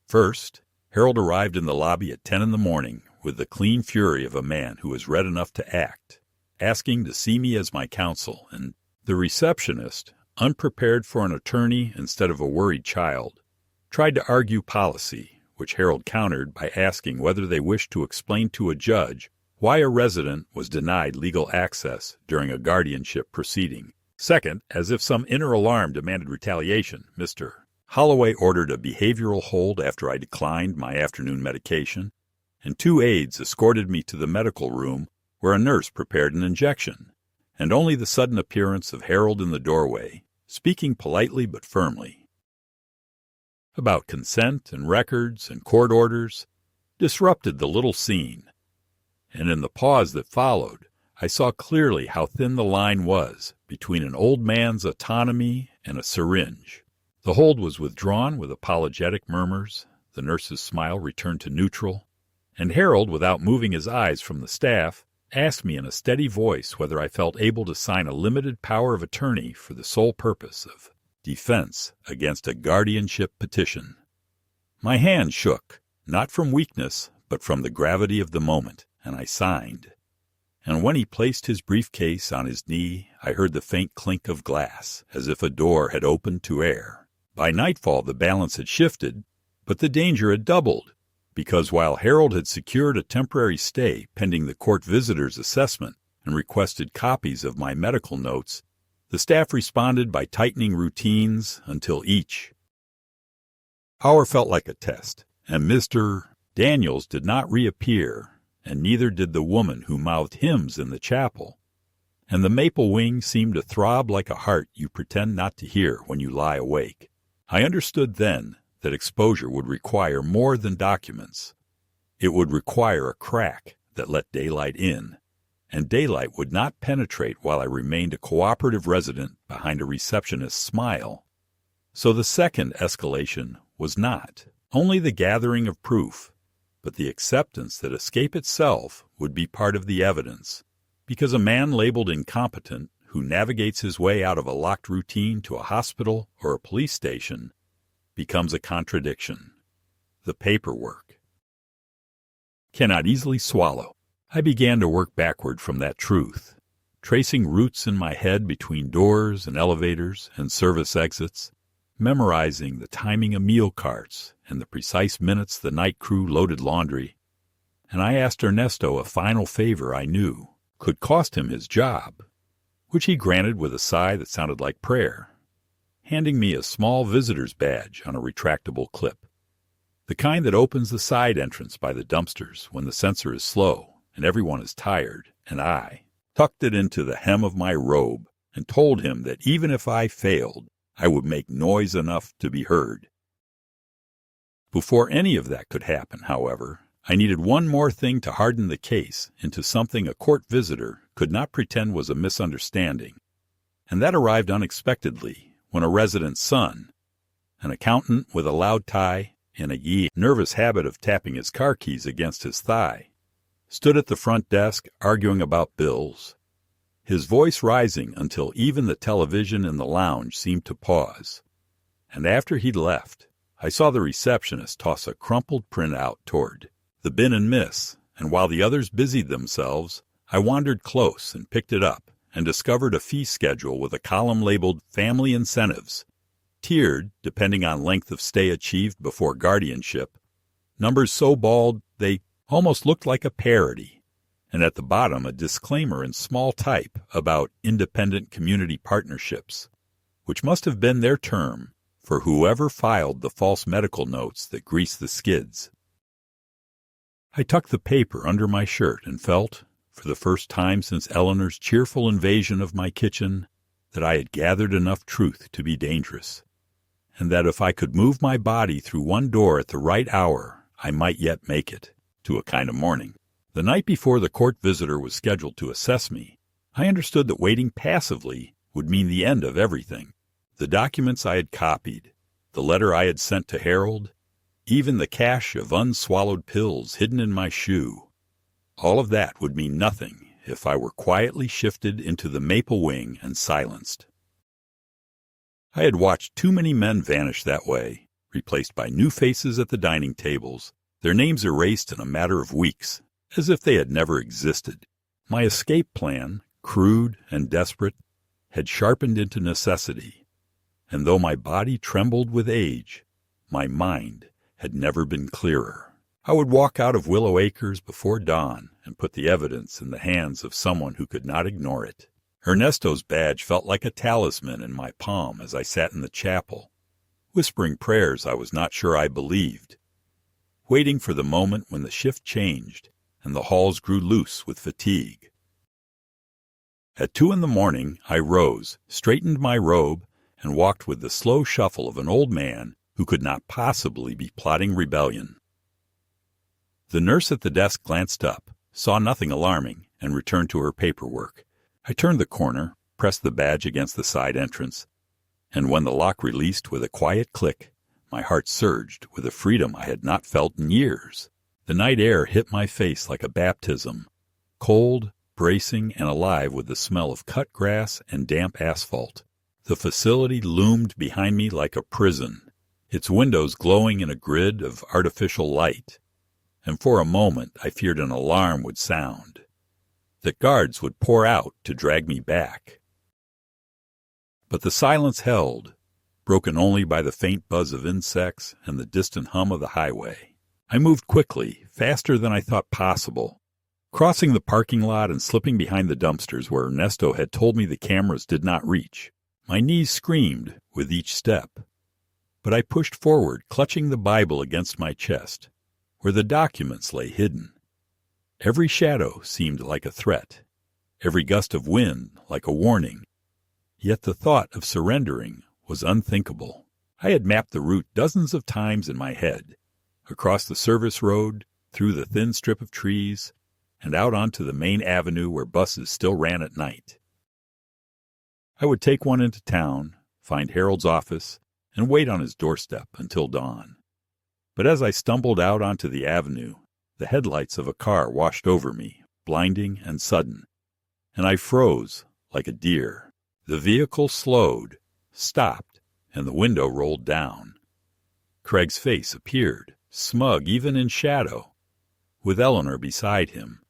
First, Harold arrived in the lobby at 10 in the morning with the clean fury of a man who is red enough to act, asking to see me as my counsel, and the receptionist, unprepared for an attorney instead of a worried child, tried to argue policy, which Harold countered by asking whether they wished to explain to a judge why a resident was denied legal access during a guardianship proceeding. Second, as if some inner alarm demanded retaliation, Mr. Holloway ordered a behavioral hold after I declined my afternoon medication, and 2 aides escorted me to the medical room where a nurse prepared an injection, and only the sudden appearance of Harold in the doorway, speaking politely but firmly, about consent and records and court orders, disrupted the little scene. And in the pause that followed, I saw clearly how thin the line was between an old man's autonomy and a syringe. The hold was withdrawn with apologetic murmurs, the nurse's smile returned to neutral, and Harold, without moving his eyes from the staff, asked me in a steady voice whether I felt able to sign a limited power of attorney for the sole purpose of defense against a guardianship petition. My hand shook, not from weakness, but from the gravity of the moment, and I signed. And when he placed his briefcase on his knee, I heard the faint clink of glass, as if a door had opened to air. By nightfall the balance had shifted, but the danger had doubled, because while Harold had secured a temporary stay pending the court visitor's assessment and requested copies of my medical notes, the staff responded by tightening routines until each hour felt like a test, and Mr. Daniels did not reappear, and neither did the woman who mouthed hymns in the chapel, and the maple wing seemed to throb like a heart you pretend not to hear when you lie awake. I understood then that exposure would require more than documents. It would require a crack that let daylight in, and daylight would not penetrate while I remained a cooperative resident behind a receptionist's smile. So the second escalation was not only the gathering of proof, but the acceptance that escape itself would be part of the evidence, because a man labeled incompetent who navigates his way out of a locked routine to a hospital or a police station becomes a contradiction. The paperwork cannot easily swallow. I began to work backward from that truth, tracing routes in my head between doors and elevators and service exits, memorizing the timing of meal carts and the precise minutes the night crew loaded laundry. And I asked Ernesto a final favor I knew could cost him his job, which he granted with a sigh that sounded like prayer, handing me a small visitor's badge on a retractable clip, the kind that opens the side entrance by the dumpsters when the sensor is slow and everyone is tired, and I tucked it into the hem of my robe and told him that even if I failed, I would make noise enough to be heard. Before any of that could happen, however, I needed one more thing to harden the case into something a court visitor could not pretend was a misunderstanding, and that arrived unexpectedly when a resident's son, an accountant with a loud tie and a nervous habit of tapping his car keys against his thigh, stood at the front desk arguing about bills, his voice rising until even the television in the lounge seemed to pause. And after he'd left, I saw the receptionist toss a crumpled printout toward the bin and miss, and while the others busied themselves, I wandered close and picked it up and discovered a fee schedule with a column labeled Family Incentives, tiered depending on length of stay achieved before guardianship, numbers so bald they almost looked like a parody, and at the bottom a disclaimer in small type about independent community partnerships, which must have been their term for whoever filed the false medical notes that greased the skids. I tucked the paper under my shirt and felt, for the first time since Eleanor's cheerful invasion of my kitchen, that I had gathered enough truth to be dangerous, and that if I could move my body through one door at the right hour, I might yet make it to a kind of morning. The night before the court visitor was scheduled to assess me, I understood that waiting passively would mean the end of everything. The documents I had copied, the letter I had sent to Harold, even the cache of unswallowed pills hidden in my shoe, all of that would mean nothing if I were quietly shifted into the maple wing and silenced. I had watched too many men vanish that way, replaced by new faces at the dining tables, their names erased in a matter of weeks, as if they had never existed. My escape plan, crude and desperate, had sharpened into necessity, and though my body trembled with age, my mind had never been clearer. I would walk out of Willow Acres before dawn and put the evidence in the hands of someone who could not ignore it. Ernesto's badge felt like a talisman in my palm as I sat in the chapel, whispering prayers I was not sure I believed, waiting for the moment when the shift changed and the halls grew loose with fatigue. At 2 a.m, I rose, straightened my robe, and walked with the slow shuffle of an old man who could not possibly be plotting rebellion. The nurse at the desk glanced up, saw nothing alarming, and returned to her paperwork. I turned the corner, pressed the badge against the side entrance, and when the lock released with a quiet click, my heart surged with a freedom I had not felt in years. The night air hit my face like a baptism, cold, bracing, and alive with the smell of cut grass and damp asphalt. The facility loomed behind me like a prison, its windows glowing in a grid of artificial light, and for a moment I feared an alarm would sound, that guards would pour out to drag me back. But the silence held, broken only by the faint buzz of insects and the distant hum of the highway. I moved quickly, faster than I thought possible, crossing the parking lot and slipping behind the dumpsters where Ernesto had told me the cameras did not reach. My knees screamed with each step, but I pushed forward, clutching the Bible against my chest, where the documents lay hidden. Every shadow seemed like a threat, every gust of wind like a warning, yet the thought of surrendering was unthinkable. I had mapped the route dozens of times in my head, across the service road, through the thin strip of trees, and out onto the main avenue where buses still ran at night. I would take one into town, find Harold's office, and wait on his doorstep until dawn. But as I stumbled out onto the avenue, the headlights of a car washed over me, blinding and sudden, and I froze like a deer. The vehicle slowed, stopped, and the window rolled down. Craig's face appeared, smug even in shadow, with Eleanor beside him,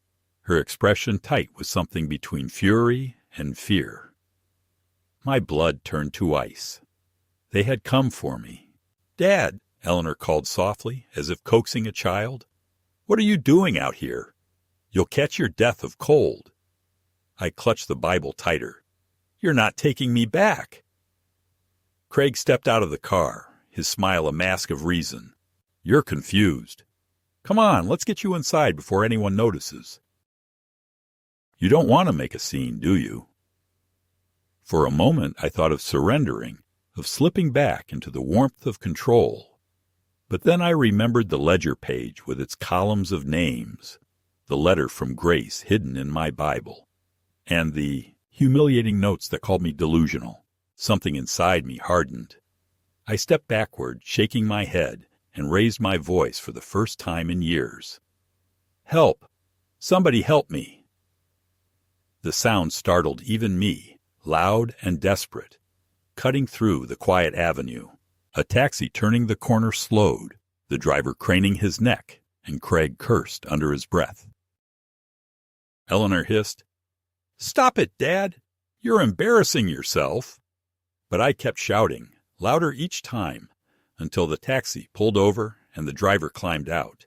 her expression tight with something between fury and fear. My blood turned to ice. They had come for me. "Dad," Eleanor called softly, as if coaxing a child. "What are you doing out here? You'll catch your death of cold." I clutched the Bible tighter. "You're not taking me back." Craig stepped out of the car, his smile a mask of reason. "You're confused. Come on, let's get you inside before anyone notices." "You don't want to make a scene, do you?" For a moment I thought of surrendering, of slipping back into the warmth of control. But then I remembered the ledger page with its columns of names, the letter from Grace hidden in my Bible, and the humiliating notes that called me delusional. Something inside me hardened. I stepped backward, shaking my head, and raised my voice for the first time in years. "Help! Somebody help me!" The sound startled even me, loud and desperate, cutting through the quiet avenue. A taxi turning the corner slowed, the driver craning his neck, and Craig cursed under his breath. Eleanor hissed, "Stop it, Dad! You're embarrassing yourself!" But I kept shouting, louder each time, until the taxi pulled over and the driver climbed out,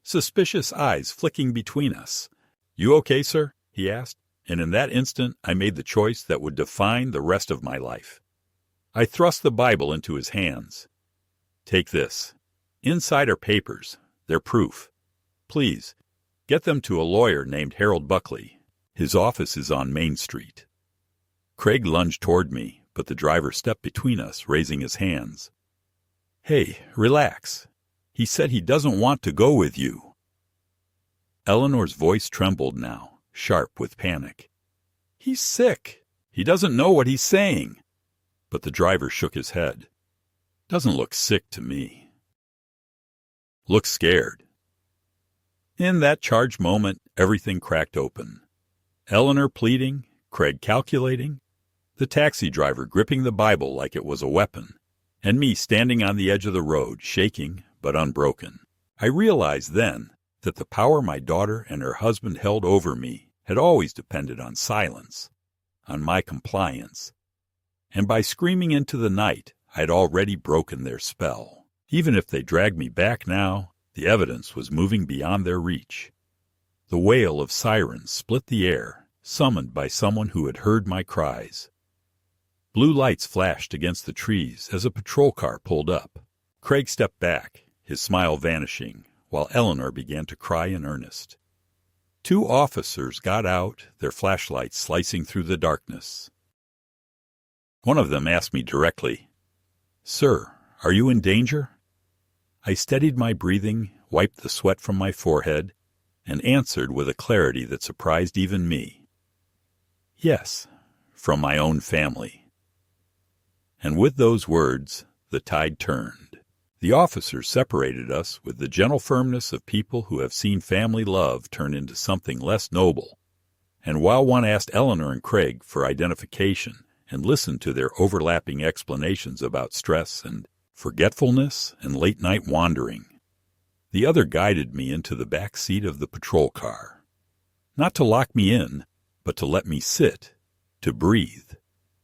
suspicious eyes flicking between us. "You okay, sir?" he asked, and in that instant I made the choice that would define the rest of my life. I thrust the Bible into his hands. "Take this. Inside are papers. They're proof. Please, get them to a lawyer named Harold Buckley. His office is on Main Street." Craig lunged toward me, but the driver stepped between us, raising his hands. "Hey, relax. He said he doesn't want to go with you." Eleanor's voice trembled now, sharp with panic. "He's sick. He doesn't know what he's saying." But the driver shook his head. "Doesn't look sick to me. Looks scared." In that charged moment, everything cracked open. Eleanor pleading, Craig calculating, the taxi driver gripping the Bible like it was a weapon, and me standing on the edge of the road, shaking but unbroken. I realized then that the power my daughter and her husband held over me had always depended on silence, on my compliance. And by screaming into the night, I had already broken their spell. Even if they dragged me back now, the evidence was moving beyond their reach. The wail of sirens split the air, summoned by someone who had heard my cries. Blue lights flashed against the trees as a patrol car pulled up. Craig stepped back, his smile vanishing, while Eleanor began to cry in earnest. Two officers got out, their flashlights slicing through the darkness. One of them asked me directly, "Sir, Are you in danger? I steadied my breathing, wiped the sweat from my forehead, and answered with a clarity that surprised even me. Yes, from my own family. And with those words, the tide turned. The officers separated us with the gentle firmness of people who have seen family love turn into something less noble. And while one asked Eleanor and Craig for identification and listened to their overlapping explanations about stress and forgetfulness and late-night wandering, the other guided me into the back seat of the patrol car. Not to lock me in, but to let me sit, to breathe,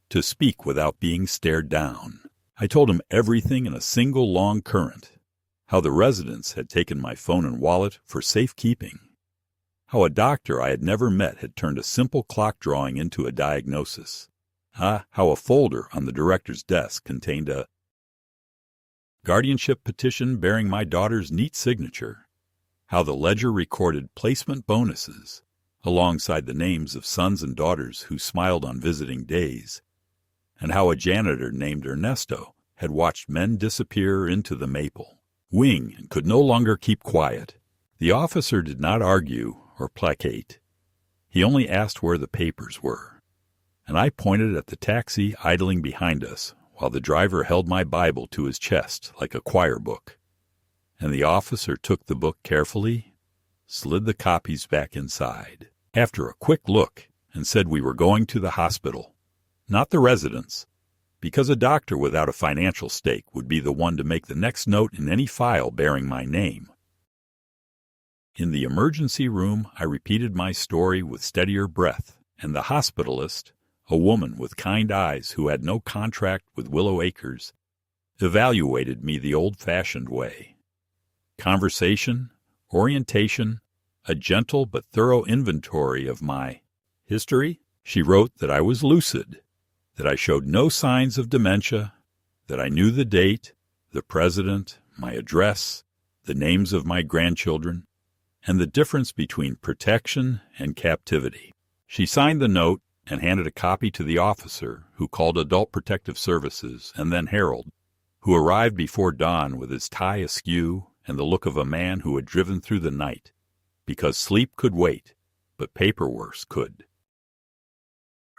to speak without being stared down. I told him everything in a single long current, how the residents had taken my phone and wallet for safekeeping, how a doctor I had never met had turned a simple clock drawing into a diagnosis, how a folder on the director's desk contained a guardianship petition bearing my daughter's neat signature, how the ledger recorded placement bonuses alongside the names of sons and daughters who smiled on visiting days, and how a janitor named Ernesto had watched men disappear into the maple wing and could no longer keep quiet. The officer did not argue or placate. He only asked where the papers were, and I pointed at the taxi idling behind us while the driver held my Bible to his chest like a choir book. And the officer took the book carefully, slid the copies back inside, after a quick look, and said we were going to the hospital, not the residence, because a doctor without a financial stake would be the one to make the next note in any file bearing my name. In the emergency room, I repeated my story with steadier breath, and the hospitalist, a woman with kind eyes who had no contract with Willow Acres, evaluated me the old-fashioned way. Conversation, orientation, a gentle but thorough inventory of my history. She wrote that I was lucid, that I showed no signs of dementia, that I knew the date, the president, my address, the names of my grandchildren, and the difference between protection and captivity. She signed the note and handed a copy to the officer who called Adult Protective Services and then Harold, who arrived before dawn with his tie askew and the look of a man who had driven through the night, because sleep could wait, but paperwork could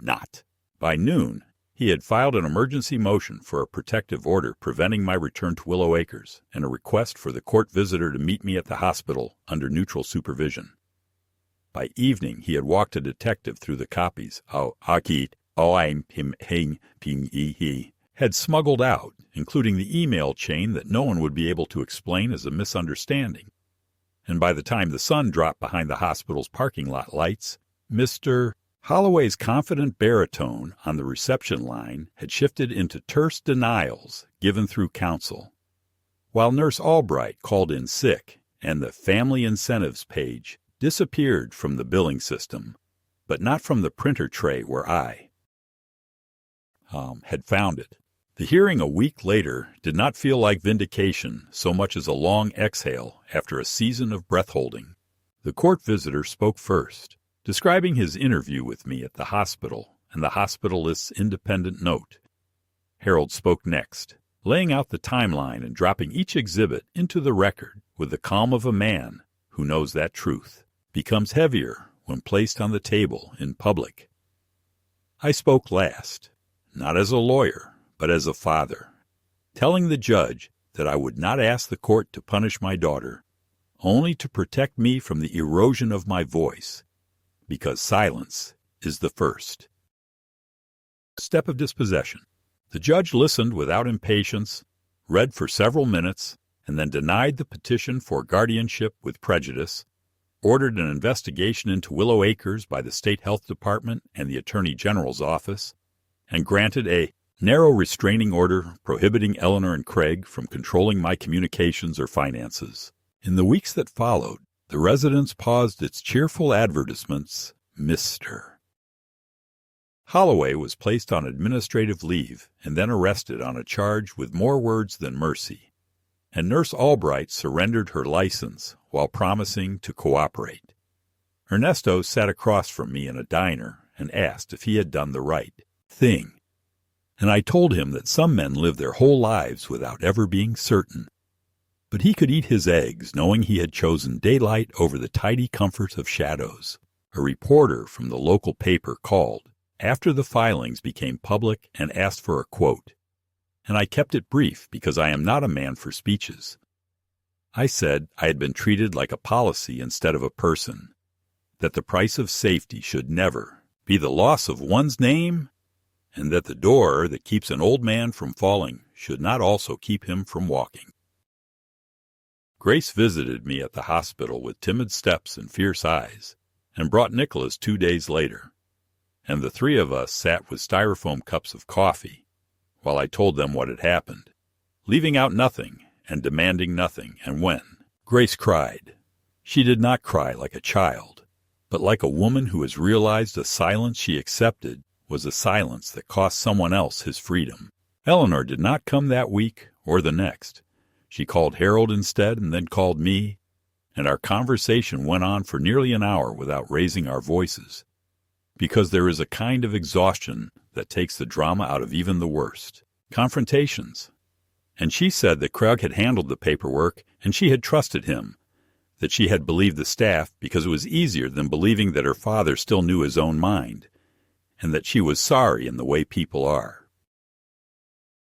not. By noon, he had filed an emergency motion for a protective order preventing my return to Willow Acres and a request for the court visitor to meet me at the hospital under neutral supervision. By evening, he had walked a detective through the copies had smuggled out, including the email chain that no one would be able to explain as a misunderstanding. And by the time the sun dropped behind the hospital's parking lot lights, Mr. Holloway's confident baritone on the reception line had shifted into terse denials given through counsel, while Nurse Albright called in sick and the family incentives page disappeared from the billing system, but not from the printer tray where I had found it. The hearing a week later did not feel like vindication so much as a long exhale after a season of breath-holding. The court visitor spoke first, describing his interview with me at the hospital and the hospitalist's independent note. Harold spoke next, laying out the timeline and dropping each exhibit into the record with the calm of a man who knows that truth becomes heavier when placed on the table in public. I spoke last, not as a lawyer, but as a father, telling the judge that I would not ask the court to punish my daughter, only to protect me from the erosion of my voice, because silence is the first step of dispossession. The judge listened without impatience, read for several minutes, and then denied the petition for guardianship with prejudice, ordered an investigation into Willow Acres by the State Health Department and the Attorney General's office, and granted a narrow restraining order prohibiting Eleanor and Craig from controlling my communications or finances. In the weeks that followed, the residence paused its cheerful advertisements, Mr. Holloway was placed on administrative leave and then arrested on a charge with more words than mercy, and Nurse Albright surrendered her license while promising to cooperate. Ernesto sat across from me in a diner and asked if he had done the right thing. and I told him that some men live their whole lives without ever being certain. But he could eat his eggs knowing he had chosen daylight over the tidy comfort of shadows. A reporter from the local paper called after the filings became public and asked for a quote, and I kept it brief because I am not a man for speeches. I said I had been treated like a policy instead of a person, that the price of safety should never be the loss of one's name, and that the door that keeps an old man from falling should not also keep him from walking. Grace visited me at the hospital with timid steps and fierce eyes, and brought Nicholas 2 days later, and the three of us sat with styrofoam cups of coffee while I told them what had happened, leaving out nothing and demanding nothing. And when Grace cried, she did not cry like a child, but like a woman who has realized the silence she accepted was a silence that cost someone else his freedom. Eleanor did not come that week or the next. She called Harold instead and then called me, and our conversation went on for nearly an hour without raising our voices, because there is a kind of exhaustion that takes the drama out of even the worst confrontations. And she said that Craig had handled the paperwork and she had trusted him, that she had believed the staff because it was easier than believing that her father still knew his own mind, and that she was sorry in the way people are.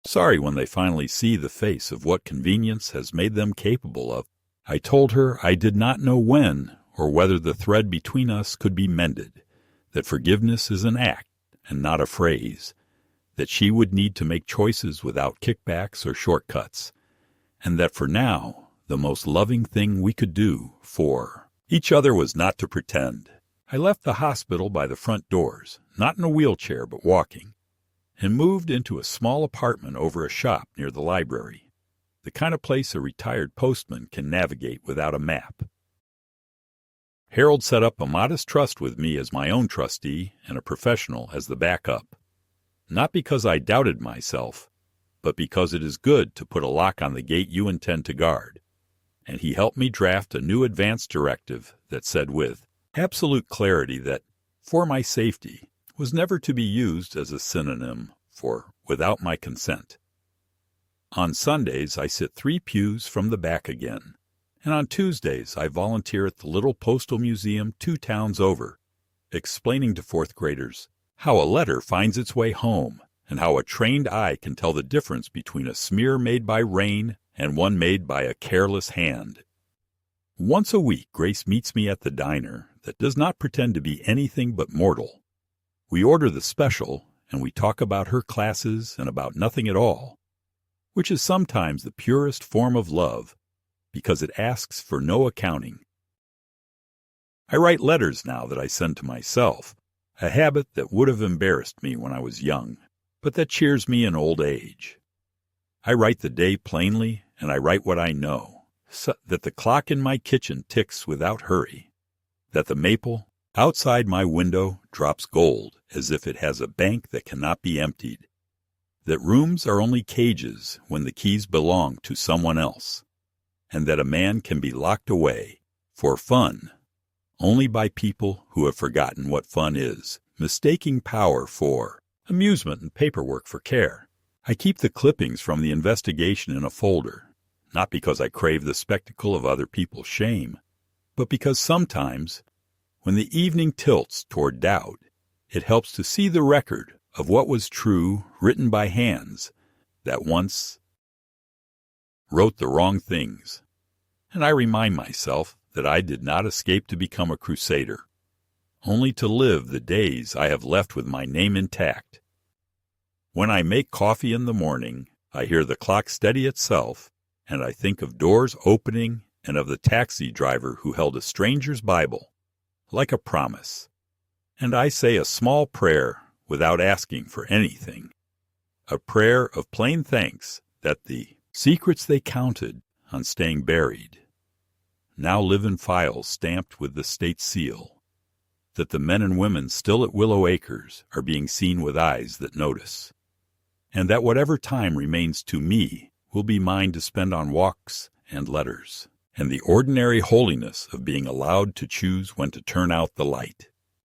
Sorry when they finally see the face of what convenience has made them capable of. I told her I did not know when or whether the thread between us could be mended, that forgiveness is an act and not a phrase, that she would need to make choices without kickbacks or shortcuts, and that for now the most loving thing we could do for each other was not to pretend. I left the hospital by the front doors, not in a wheelchair but walking, and moved into a small apartment over a shop near the library, the kind of place a retired postman can navigate without a map. Harold set up a modest trust with me as my own trustee and a professional as the backup, not because I doubted myself, but because it is good to put a lock on the gate you intend to guard, and he helped me draft a new advance directive that said with absolute clarity that "for my safety" was never to be used as a synonym for "without my consent." On Sundays, I sit 3 pews from the back again, and on Tuesdays, I volunteer at the little postal museum 2 towns over, explaining to 4th graders how a letter finds its way home and how a trained eye can tell the difference between a smear made by rain and one made by a careless hand. Once a week, Grace meets me at the diner that does not pretend to be anything but mortal. We order the special, and we talk about her classes and about nothing at all, which is sometimes the purest form of love, because it asks for no accounting. I write letters now that I send to myself, a habit that would have embarrassed me when I was young, but that cheers me in old age. I write the day plainly, and I write what I know, so that the clock in my kitchen ticks without hurry, that the maple outside my window drops gold as if it has a bank that cannot be emptied, that rooms are only cages when the keys belong to someone else, and that a man can be locked away for fun only by people who have forgotten what fun is, mistaking power for amusement and paperwork for care. I keep the clippings from the investigation in a folder, not because I crave the spectacle of other people's shame, but because sometimes, when the evening tilts toward doubt, it helps to see the record of what was true written by hands that once wrote the wrong things. And I remind myself that I did not escape to become a crusader, only to live the days I have left with my name intact. When I make coffee in the morning, I hear the clock steady itself, and I think of doors opening and of the taxi driver who held a stranger's Bible, like a promise. And I say a small prayer without asking for anything, a prayer of plain thanks that the secrets they counted on staying buried now live in files stamped with the state seal, that the men and women still at Willow Acres are being seen with eyes that notice, and that whatever time remains to me will be mine to spend on walks and letters, and the ordinary holiness of being allowed to choose when to turn out the light.